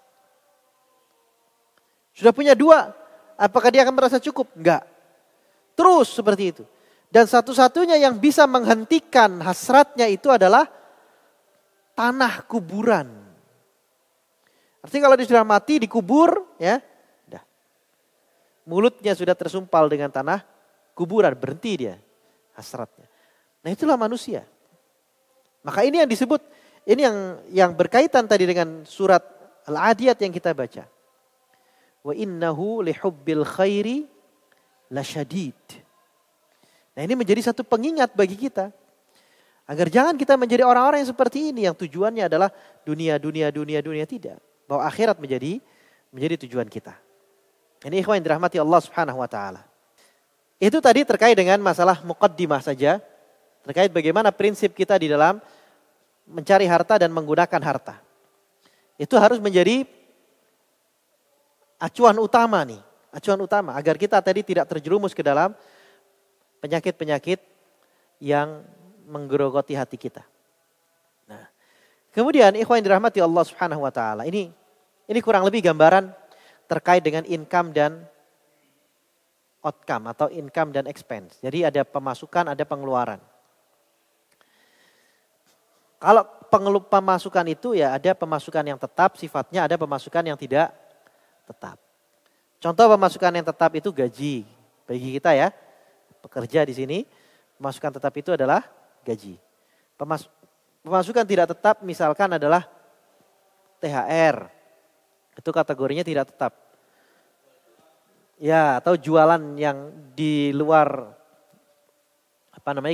Sudah punya 2, apakah dia akan merasa cukup? Enggak. Terus seperti itu. Dan satu-satunya yang bisa menghentikan hasratnya itu adalah tanah kuburan. Artinya kalau dia sudah mati dikubur, ya, udah. Mulutnya sudah tersumpal dengan tanah kuburan, berhenti dia hasratnya. Nah itulah manusia. Maka ini yang disebut, ini yang berkaitan tadi dengan surat Al-Adiyat yang kita baca. Wa innahu lihubbil khairi lasyadid. Nah ini menjadi satu pengingat bagi kita. Agar jangan kita menjadi orang-orang yang seperti ini, yang tujuannya adalah dunia, tidak. Bahwa akhirat menjadi tujuan kita. Ini ikhwan yang dirahmati Allah Subhanahu wa taala. Itu tadi terkait dengan masalah muqaddimah saja. Terkait bagaimana prinsip kita di dalam mencari harta dan menggunakan harta. Itu harus menjadi acuan utama nih. Acuan utama agar kita tadi tidak terjerumus ke dalam penyakit-penyakit yang menggerogoti hati kita. Nah, kemudian ikhwan yang dirahmati Allah Subhanahu wa taala. Ini kurang lebih gambaran terkait dengan income dan outcome atau income dan expense. Jadi ada pemasukan, ada pengeluaran. Kalau pemasukan itu ya ada pemasukan yang tetap sifatnya, ada pemasukan yang tidak tetap. Contoh pemasukan yang tetap itu gaji bagi kita ya, pekerja di sini. Pemasukan tetap itu adalah gaji. Pemasukan tidak tetap misalkan adalah THR. Itu kategorinya tidak tetap. Ya, atau jualan yang di luar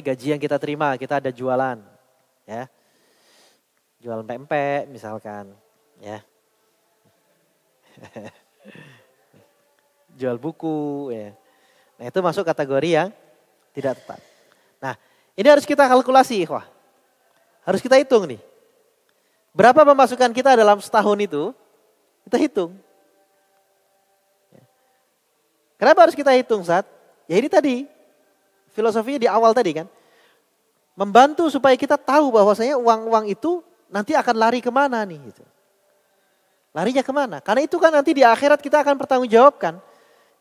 gaji yang kita terima, kita ada jualan, ya. Jualan pempek misalkan, ya. Jual buku, ya. Nah, itu masuk kategori yang tidak tetap. Nah, ini harus kita kalkulasi, ikhwah. Harus kita hitung nih. Berapa pemasukan kita dalam setahun itu, kita hitung. Kenapa harus kita hitung, Sat? Ya ini tadi, filosofinya di awal tadi kan. Membantu supaya kita tahu bahwasanya uang-uang itu nanti akan lari kemana nih. Gitu. Larinya kemana? Karena itu kan nanti di akhirat kita akan bertanggungjawabkan.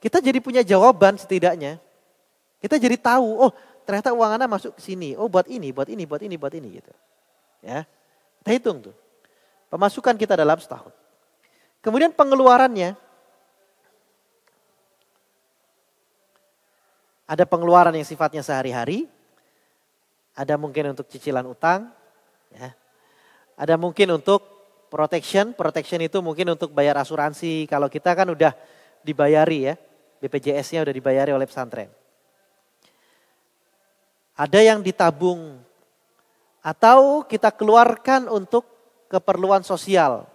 Kita jadi punya jawaban setidaknya. Kita jadi tahu, oh ternyata uang Anda masuk ke sini. Oh buat ini, buat ini, buat ini, buat ini gitu. Ya. Kita hitung tuh. Pemasukan kita dalam setahun. Kemudian pengeluarannya. Ada pengeluaran yang sifatnya sehari-hari. Ada mungkin untuk cicilan utang. Ya. Ada mungkin untuk protection. Protection itu mungkin untuk bayar asuransi. Kalau kita kan udah dibayari ya. BPJS-nya udah dibayari oleh pesantren. Ada yang ditabung. Atau kita keluarkan untuk keperluan sosial.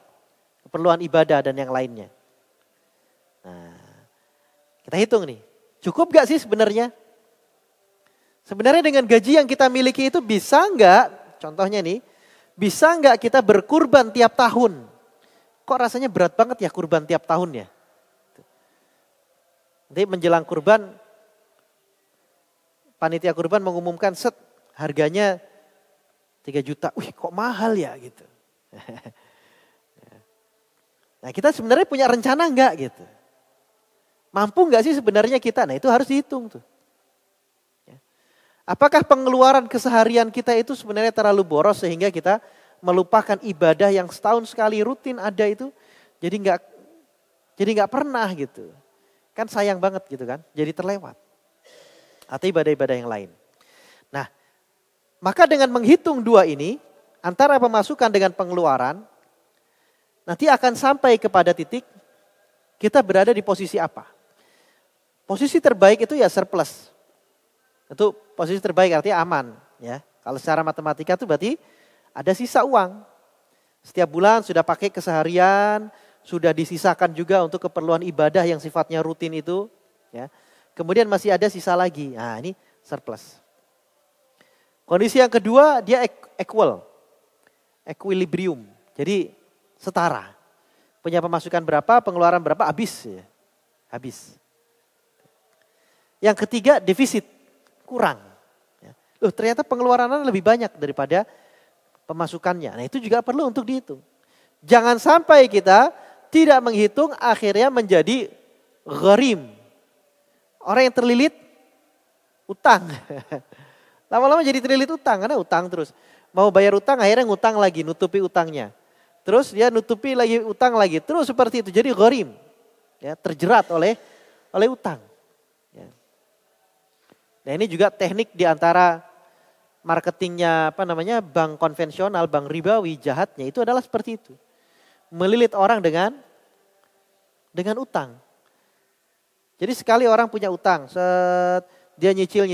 Keperluan ibadah dan yang lainnya. Nah, kita hitung nih. Cukup gak sih sebenarnya? Sebenarnya dengan gaji yang kita miliki itu bisa gak, contohnya nih, bisa gak kita berkurban tiap tahun? Kok rasanya berat banget ya kurban tiap tahun ya? Nanti menjelang kurban, panitia kurban mengumumkan set harganya 3 juta. Wih kok mahal ya gitu. Nah kita sebenarnya punya rencana gak gitu? Mampu nggak sih sebenarnya kita? Nah itu harus dihitung tuh. Apakah pengeluaran keseharian kita itu sebenarnya terlalu boros sehingga kita melupakan ibadah yang setahun sekali rutin ada itu, jadi nggak pernah gitu. Kan sayang banget gitu kan, jadi terlewat. Atau ibadah-ibadah yang lain. Nah, maka dengan menghitung dua ini, antara pemasukan dengan pengeluaran, nanti akan sampai kepada titik kita berada di posisi apa? Posisi terbaik itu ya surplus. Itu posisi terbaik artinya aman. Ya. Kalau secara matematika itu berarti ada sisa uang. Setiap bulan sudah pakai keseharian, sudah disisakan juga untuk keperluan ibadah yang sifatnya rutin itu. Ya. Kemudian masih ada sisa lagi. Nah ini surplus. Kondisi yang kedua dia equilibrium. Jadi setara. Punya pemasukan berapa, pengeluaran berapa, habis. Ya. Habis. Yang ketiga defisit, kurang. Loh ternyata pengeluarannya lebih banyak daripada pemasukannya. Nah itu juga perlu untuk dihitung. Jangan sampai kita tidak menghitung akhirnya menjadi gharim. Orang yang terlilit utang. Lama-lama jadi terlilit utang karena utang terus. Mau bayar utang akhirnya ngutang lagi, nutupi utangnya. Terus dia nutupi lagi utang lagi. Terus seperti itu jadi gharim. Ya, terjerat oleh utang. Nah ini juga teknik di antara marketingnya bank konvensional, bank ribawi jahatnya itu adalah seperti itu. Melilit orang dengan utang. Jadi sekali orang punya utang, dia nyicil.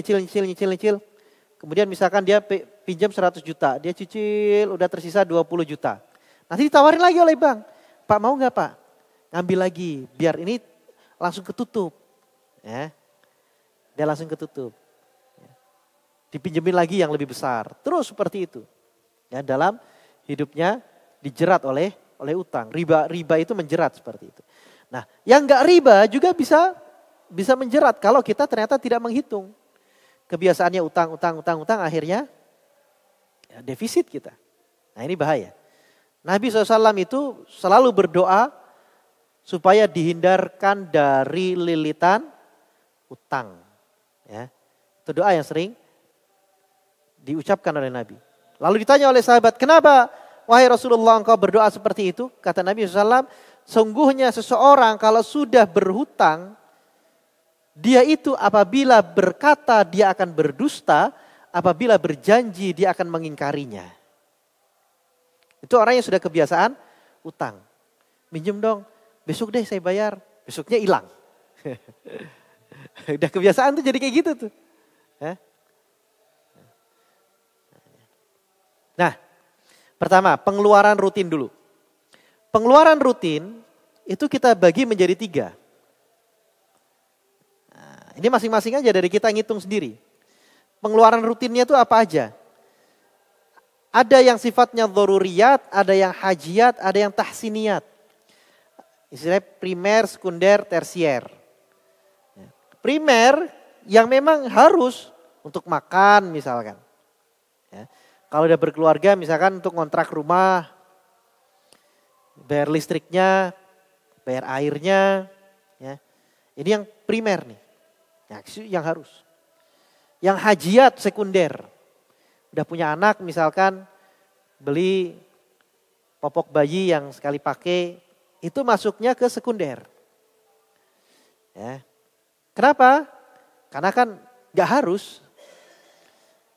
Kemudian misalkan dia pinjam 100 juta, dia cicil udah tersisa 20 juta. Nanti ditawarin lagi oleh bank, Pak mau gak Pak? Ngambil lagi biar ini langsung ketutup. Ya. Dia langsung ketutup. Dipinjemin lagi yang lebih besar. Terus seperti itu. Ya, dalam hidupnya dijerat oleh utang. Riba itu menjerat seperti itu. Nah, yang enggak riba juga bisa menjerat kalau kita ternyata tidak menghitung. Kebiasaannya utang akhirnya ya, defisit kita. Nah, ini bahaya. Nabi SAW itu selalu berdoa supaya dihindarkan dari lilitan utang. Ya. Itu doa yang sering diucapkan oleh Nabi. Lalu ditanya oleh sahabat, kenapa wahai Rasulullah engkau berdoa seperti itu? Kata Nabi SAW, sungguhnya seseorang kalau sudah berhutang, dia itu apabila berkata dia akan berdusta, apabila berjanji dia akan mengingkarinya. Itu orang yang sudah kebiasaan utang. Minjem dong, besok deh saya bayar, besoknya hilang. Udah kebiasaan tuh jadi kayak gitu tuh. Nah, pertama pengeluaran rutin dulu. Pengeluaran rutin itu kita bagi menjadi 3. Nah, ini masing-masing aja dari kita ngitung sendiri. Pengeluaran rutinnya itu apa aja? Ada yang sifatnya dzaruriyat, ada yang hajiyat, ada yang tahsiniyat. Istilahnya primer, sekunder, tersier. Primer yang memang harus untuk makan misalkan. Ya. Kalau udah berkeluarga misalkan untuk ngontrak rumah, bayar listriknya, bayar airnya. Ya. Ini yang primer nih, yang harus. Yang hajiyat sekunder. Udah punya anak misalkan beli popok bayi yang sekali pakai, itu masuknya ke sekunder. Ya. Kenapa? Karena kan gak harus.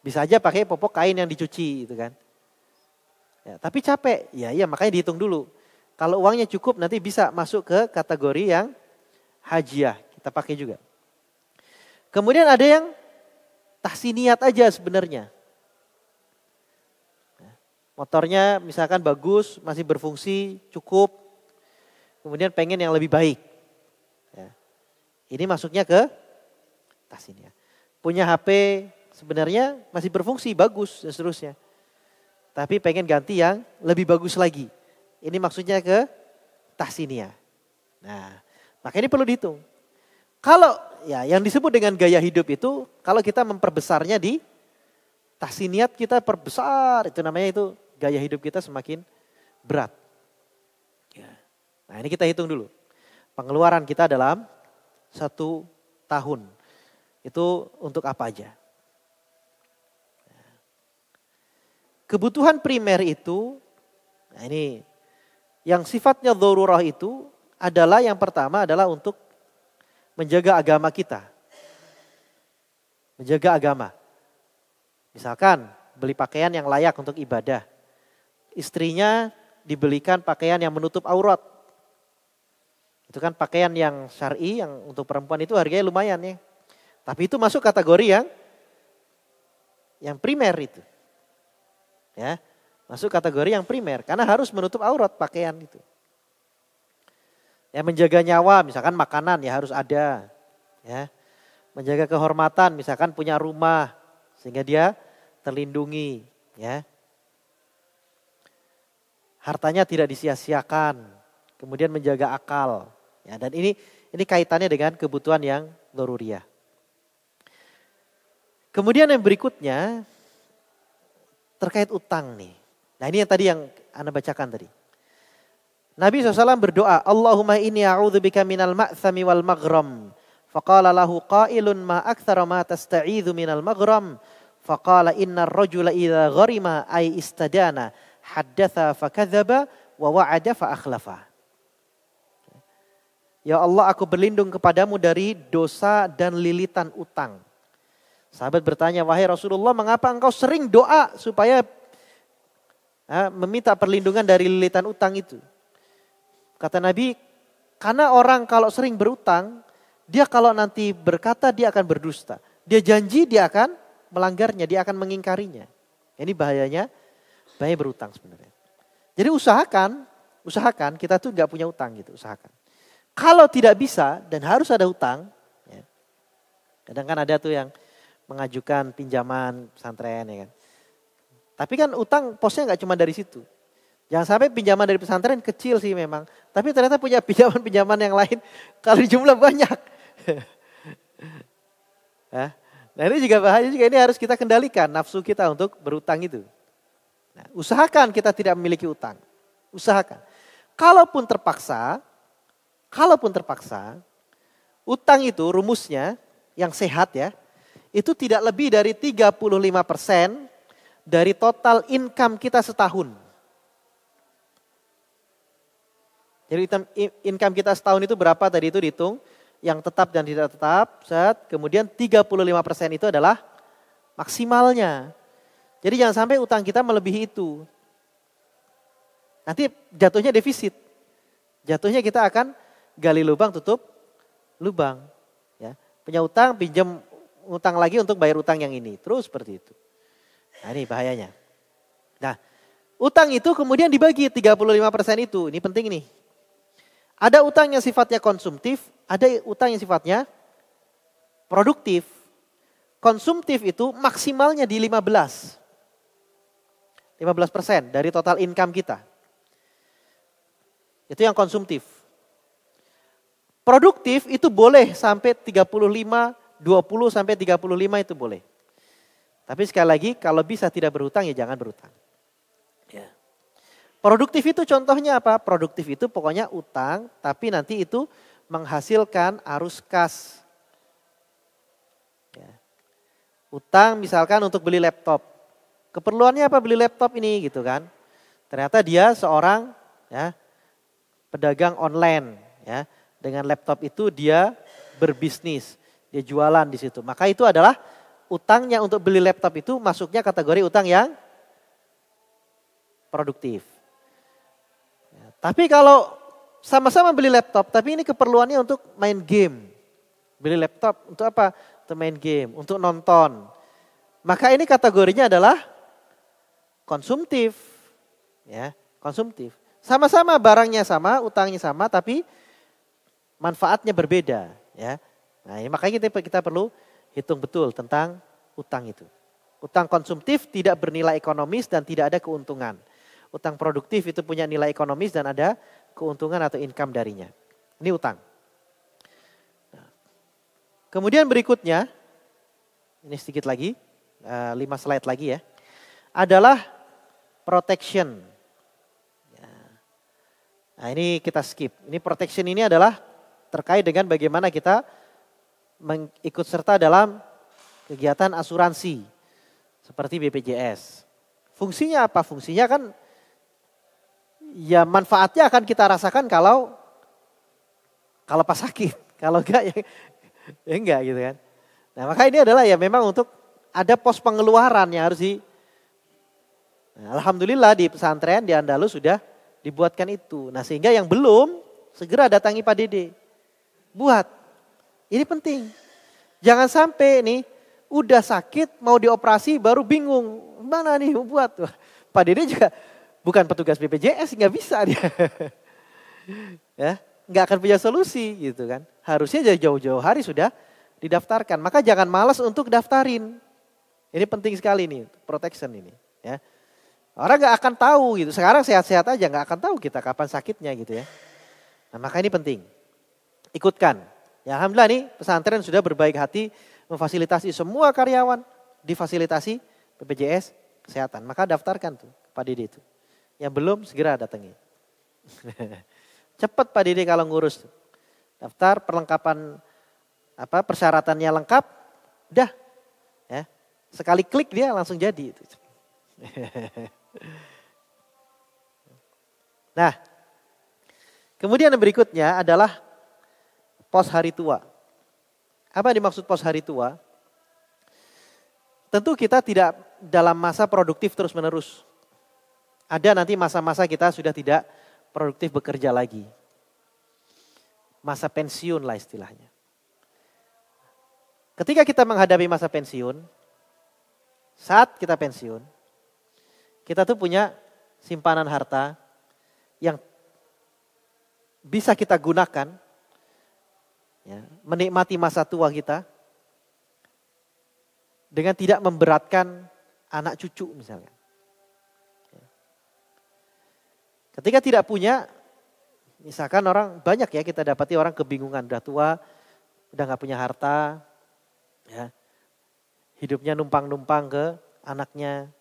Bisa aja pakai popok kain yang dicuci gitu kan. Ya, tapi capek, ya makanya dihitung dulu. Kalau uangnya cukup nanti bisa masuk ke kategori yang hajiyah, kita pakai juga. Kemudian ada yang tahsiniyat aja sebenarnya. Motornya misalkan bagus, masih berfungsi, cukup. Kemudian pengen yang lebih baik. Ya. Ini masuknya ke tahsiniyat. Punya HP sebenarnya masih berfungsi, bagus dan seterusnya. Tapi pengen ganti yang lebih bagus lagi. Ini maksudnya ke tahsiniyah. Nah, maka ini perlu dihitung. Kalau ya yang disebut dengan gaya hidup itu, kalau kita memperbesarnya di tahsiniyat kita perbesar, itu namanya itu gaya hidup kita semakin berat. Ya. Nah ini kita hitung dulu. Pengeluaran kita dalam 1 tahun. Itu untuk apa aja? Kebutuhan primer itu, nah ini yang sifatnya dzarurah itu adalah yang pertama adalah untuk menjaga agama kita. Menjaga agama. Misalkan beli pakaian yang layak untuk ibadah. Istrinya dibelikan pakaian yang menutup aurat. Itu kan pakaian yang syar'i yang untuk perempuan itu harganya lumayan ya. Tapi itu masuk kategori yang primer itu. Ya, masuk kategori yang primer karena harus menutup aurat pakaian itu. Ya, menjaga nyawa misalkan makanan ya harus ada. Ya. Menjaga kehormatan misalkan punya rumah sehingga dia terlindungi, ya. Hartanya tidak disia-siakan, kemudian menjaga akal. Ya, dan ini kaitannya dengan kebutuhan yang dzaruriyah. Kemudian yang berikutnya terkait utang nih. Nah ini yang tadi yang Anda bacakan tadi. Nabi SAW berdoa, Allahumma inni a'udzubika minal ma'thami wal maghram. Faqala lahu qailun ma aktsara ma tasta'idzu minal maghram. Faqala innar rajula idza gharima ay istadana haddatha fakadzaba wa wa'ada fa akhlafa. Ya Allah, aku berlindung kepadamu dari dosa dan lilitan utang. Sahabat bertanya, wahai Rasulullah, mengapa engkau sering doa supaya meminta perlindungan dari lilitan utang itu? Kata Nabi, karena orang kalau sering berutang, dia kalau nanti berkata dia akan berdusta. Dia janji dia akan melanggarnya, dia akan mengingkarinya. Ini bahaya berutang sebenarnya. Jadi usahakan kita tuh nggak punya utang gitu, usahakan. Kalau tidak bisa dan harus ada utang, ya, kadang kan ada tuh yang mengajukan pinjaman pesantren ya kan. Tapi kan utang posnya nggak cuma dari situ. Jangan sampai pinjaman dari pesantren kecil sih memang. Tapi ternyata punya pinjaman-pinjaman yang lain kalau jumlah banyak. Nah ini juga bahaya juga, ini harus kita kendalikan nafsu kita untuk berutang itu. Nah, usahakan kita tidak memiliki utang. Usahakan. Kalaupun terpaksa, utang itu rumusnya yang sehat ya, itu tidak lebih dari 35% dari total income kita setahun. Jadi income kita setahun itu berapa tadi itu dihitung, yang tetap dan tidak tetap, kemudian 35% itu adalah maksimalnya. Jadi jangan sampai utang kita melebihi itu. Nanti jatuhnya defisit. Jatuhnya kita akan gali lubang, tutup lubang. Ya. Punya utang, pinjam utang lagi untuk bayar utang yang ini. Terus seperti itu. Nah ini bahayanya. Nah utang itu kemudian dibagi 35% itu. Ini penting nih. Ada utang yang sifatnya konsumtif, ada utang yang sifatnya produktif. Konsumtif itu maksimalnya di 15% dari total income kita. Itu yang konsumtif. Produktif itu boleh sampai 35, 20 sampai 35 itu boleh. Tapi sekali lagi kalau bisa tidak berhutang ya jangan berhutang. Ya. Produktif itu contohnya apa? Produktif itu pokoknya utang tapi nanti itu menghasilkan arus kas. Ya. Utang misalkan untuk beli laptop. Keperluannya apa beli laptop ini gitu kan. Ternyata dia seorang ya, pedagang online ya. Dengan laptop itu dia berbisnis, dia jualan di situ. Maka itu adalah utangnya untuk beli laptop itu masuknya kategori utang yang produktif. Ya, tapi kalau sama-sama beli laptop, tapi ini keperluannya untuk main game. Beli laptop untuk apa? Untuk main game, untuk nonton. Maka ini kategorinya adalah konsumtif. Ya, konsumtif. Sama-sama barangnya sama, utangnya sama, tapi manfaatnya berbeda. Ya. Nah, makanya kita perlu hitung betul tentang utang itu. Utang konsumtif tidak bernilai ekonomis dan tidak ada keuntungan. Utang produktif itu punya nilai ekonomis dan ada keuntungan atau income darinya. Ini utang. Nah, kemudian berikutnya, ini sedikit lagi, 5 slide lagi ya, adalah protection. Nah ini kita skip. Ini protection ini adalah terkait dengan bagaimana kita mengikut serta dalam kegiatan asuransi. Seperti BPJS. Fungsinya apa? Fungsinya kan ya manfaatnya akan kita rasakan kalau pas sakit. Kalau enggak ya enggak gitu kan. Nah maka ini adalah ya memang untuk ada pos pengeluaran yang harus Alhamdulillah di pesantren di Andalus sudah dibuatkan itu. Nah sehingga yang belum segera datangi Pak Dede. Buat. Ini penting. Jangan sampai nih udah sakit mau dioperasi baru bingung. Mana nih buat. Pak Dede juga bukan petugas BPJS nggak bisa dia. Ya, nggak akan punya solusi gitu kan. Harusnya dari jauh-jauh hari sudah didaftarkan. Maka jangan malas untuk daftarin. Ini penting sekali nih protection ini. Ya. Orang nggak akan tahu gitu. Sekarang sehat-sehat aja nggak akan tahu kita kapan sakitnya gitu ya. Nah maka ini penting. Ikutkan. Ya alhamdulillah nih pesantren sudah berbaik hati memfasilitasi semua karyawan difasilitasi BPJS Kesehatan. Maka daftarkan tuh Pak Dede itu. Yang belum segera datangi. Cepat Pak Dede kalau ngurus. Daftar perlengkapan persyaratannya lengkap. Udah. Ya. Sekali klik dia langsung jadi. Nah, kemudian yang berikutnya adalah pos hari tua. Apa yang dimaksud pos hari tua? Tentu kita tidak dalam masa produktif terus menerus. Ada nanti masa-masa kita sudah tidak produktif bekerja lagi. Masa pensiun lah istilahnya. Ketika kita menghadapi masa pensiun, saat kita pensiun, kita tuh punya simpanan harta yang bisa kita gunakan ya, menikmati masa tua kita dengan tidak memberatkan anak cucu misalnya. Ketika tidak punya, misalkan orang banyak ya kita dapati orang kebingungan udah tua, udah nggak punya harta, ya, hidupnya numpang-numpang ke anaknya.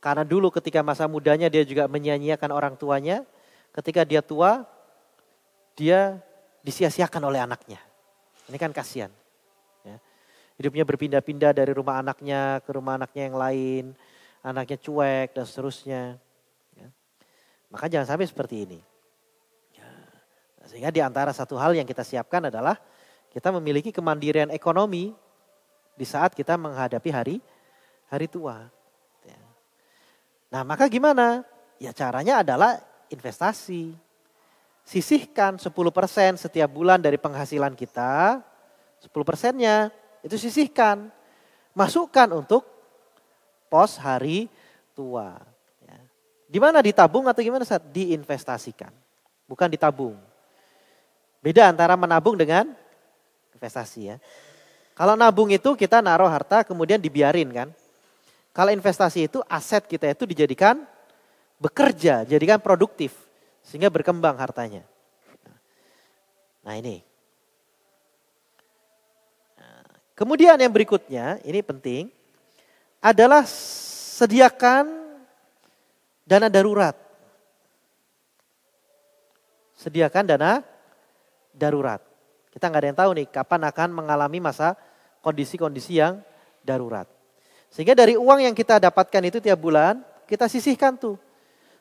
Karena dulu ketika masa mudanya dia juga menyia-nyiakan orang tuanya, ketika dia tua, dia disia-siakan oleh anaknya. Ini kan kasihan. Ya. Hidupnya berpindah-pindah dari rumah anaknya ke rumah anaknya yang lain. anaknya cuek dan seterusnya. Ya. Maka jangan sampai seperti ini. Ya. Sehingga di antara satu hal yang kita siapkan adalah kita memiliki kemandirian ekonomi di saat kita menghadapi hari tua. Ya. Nah maka gimana? Ya caranya adalah investasi. Sisihkan 10% setiap bulan dari penghasilan kita, 10%-nya itu sisihkan. Masukkan untuk pos hari tua. Ya. Di mana ditabung atau gimana saat diinvestasikan, bukan ditabung. Beda antara menabung dengan investasi ya. Kalau nabung itu kita naruh harta kemudian dibiarin kan. Kalau investasi itu aset kita itu dijadikan bekerja, jadikan produktif. Sehingga berkembang hartanya. Nah ini. Kemudian yang berikutnya, ini penting. Adalah sediakan dana darurat. Sediakan dana darurat. Kita nggak ada yang tahu nih kapan akan mengalami masa kondisi-kondisi yang darurat. Sehingga dari uang yang kita dapatkan itu tiap bulan, kita sisihkan tuh.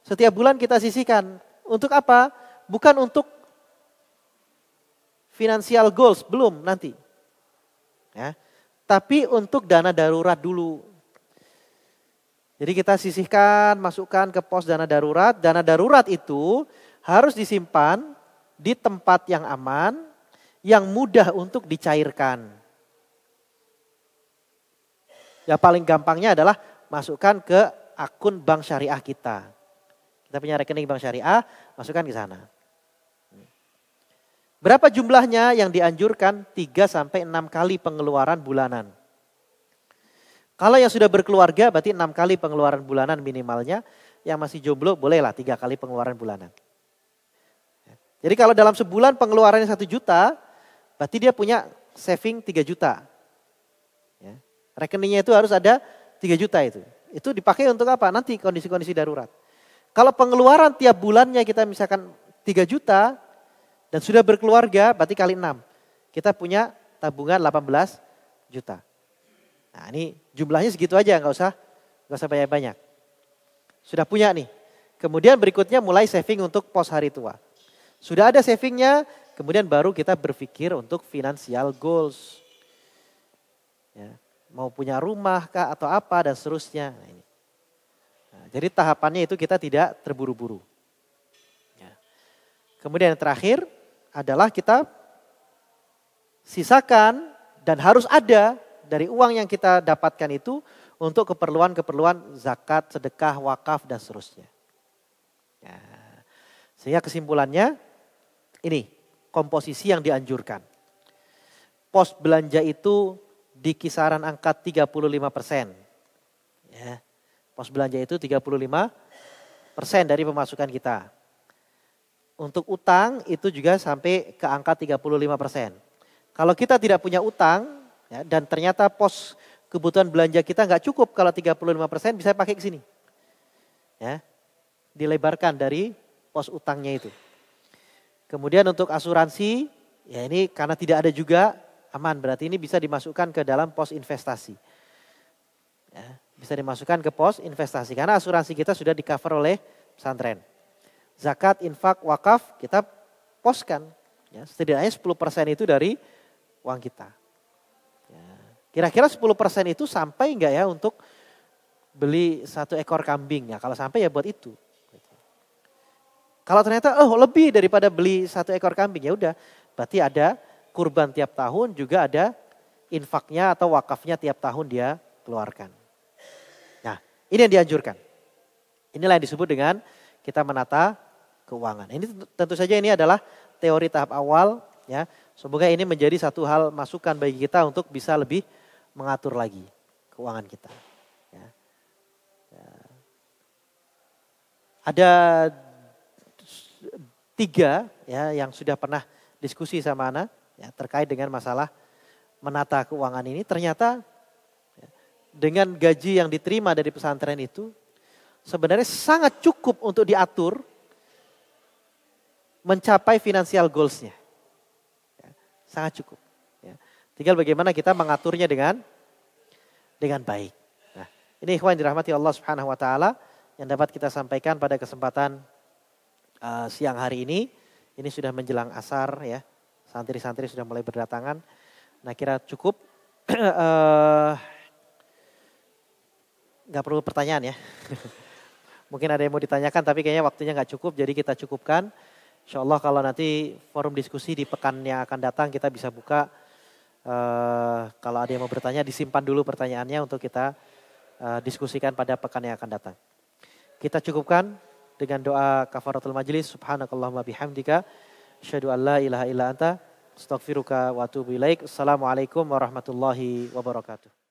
Setiap bulan kita sisihkan. Untuk apa? Bukan untuk financial goals, belum nanti. Ya. Tapi untuk dana darurat dulu. Jadi kita sisihkan, masukkan ke pos dana darurat. Dana darurat itu harus disimpan di tempat yang aman, yang mudah untuk dicairkan. Ya paling gampangnya adalah masukkan ke akun bank syariah kita. Kita punya rekening bank syariah, masukkan ke sana. Berapa jumlahnya yang dianjurkan? 3-6 kali pengeluaran bulanan. Kalau yang sudah berkeluarga berarti 6 kali pengeluaran bulanan minimalnya. Yang masih jomblo bolehlah 3 kali pengeluaran bulanan. Jadi kalau dalam sebulan pengeluarannya 1 juta, berarti dia punya saving 3 juta. Ya. Rekeningnya itu harus ada 3 juta itu. Itu dipakai untuk apa? Nanti kondisi-kondisi darurat. Kalau pengeluaran tiap bulannya kita misalkan 3 juta dan sudah berkeluarga berarti kali 6. Kita punya tabungan 18 juta. Nah ini jumlahnya segitu aja nggak usah banyak-banyak. Sudah punya nih. Kemudian berikutnya mulai saving untuk pos hari tua. Sudah ada savingnya kemudian baru kita berpikir untuk financial goals. Ya, mau punya rumah kah atau apa dan seterusnya. Nah, ini. Nah, jadi tahapannya itu kita tidak terburu-buru. Ya. Kemudian yang terakhir adalah kita sisakan dan harus ada dari uang yang kita dapatkan itu untuk keperluan-keperluan zakat, sedekah, wakaf dan seterusnya. Ya. Sehingga kesimpulannya ini komposisi yang dianjurkan. Pos belanja itu di kisaran angka 35%. Ya. Pos belanja itu 35% dari pemasukan kita. Untuk utang itu juga sampai ke angka 35%. Kalau kita tidak punya utang ya, dan ternyata pos kebutuhan belanja kita nggak cukup kalau 35% bisa pakai ke sini. Ya, dilebarkan dari pos utangnya itu. Kemudian untuk asuransi, ya ini karena tidak ada juga aman berarti ini bisa dimasukkan ke dalam pos investasi. Ya. Bisa dimasukkan ke pos investasi karena asuransi kita sudah di cover oleh pesantren. Zakat, infak, wakaf kita poskan. Ya, setidaknya 10% itu dari uang kita. Ya, kira-kira 10% itu sampai enggak ya untuk beli 1 ekor kambing? Ya, kalau sampai ya buat itu. Kalau ternyata lebih daripada beli 1 ekor kambing ya udah. Berarti ada kurban tiap tahun juga ada infaknya atau wakafnya tiap tahun dia keluarkan. Ini yang dianjurkan. Inilah yang disebut dengan kita menata keuangan. Ini tentu saja ini adalah teori tahap awal. Ya, semoga ini menjadi satu hal masukan bagi kita untuk bisa lebih mengatur lagi keuangan kita. Ya. Ya. Ada 3 ya yang sudah pernah diskusi sama Ana ya, terkait dengan masalah menata keuangan ini. Ternyata dengan gaji yang diterima dari pesantren itu sebenarnya sangat cukup untuk diatur mencapai financial goals-nya. Ya, sangat cukup. Ya. Tinggal bagaimana kita mengaturnya dengan baik. Nah, Ini ikhwan dirahmati Allah Subhanahu wa taala yang dapat kita sampaikan pada kesempatan siang hari ini. Ini sudah menjelang asar ya. Santri-santri sudah mulai berdatangan. Nah, kira cukup. Nggak perlu pertanyaan ya. Mungkin ada yang mau ditanyakan tapi kayaknya waktunya nggak cukup. Jadi kita cukupkan. Insya Allah kalau nanti forum diskusi di pekan yang akan datang kita bisa buka. Kalau ada yang mau bertanya disimpan dulu pertanyaannya untuk kita diskusikan pada pekan yang akan datang. Kita cukupkan dengan doa kafaratul majlis. Subhanakallahumma bihamdika. Asyhadu an la ilaha illa anta. Astaghfiruka wa atubu ilaik. Assalamualaikum warahmatullahi wabarakatuh.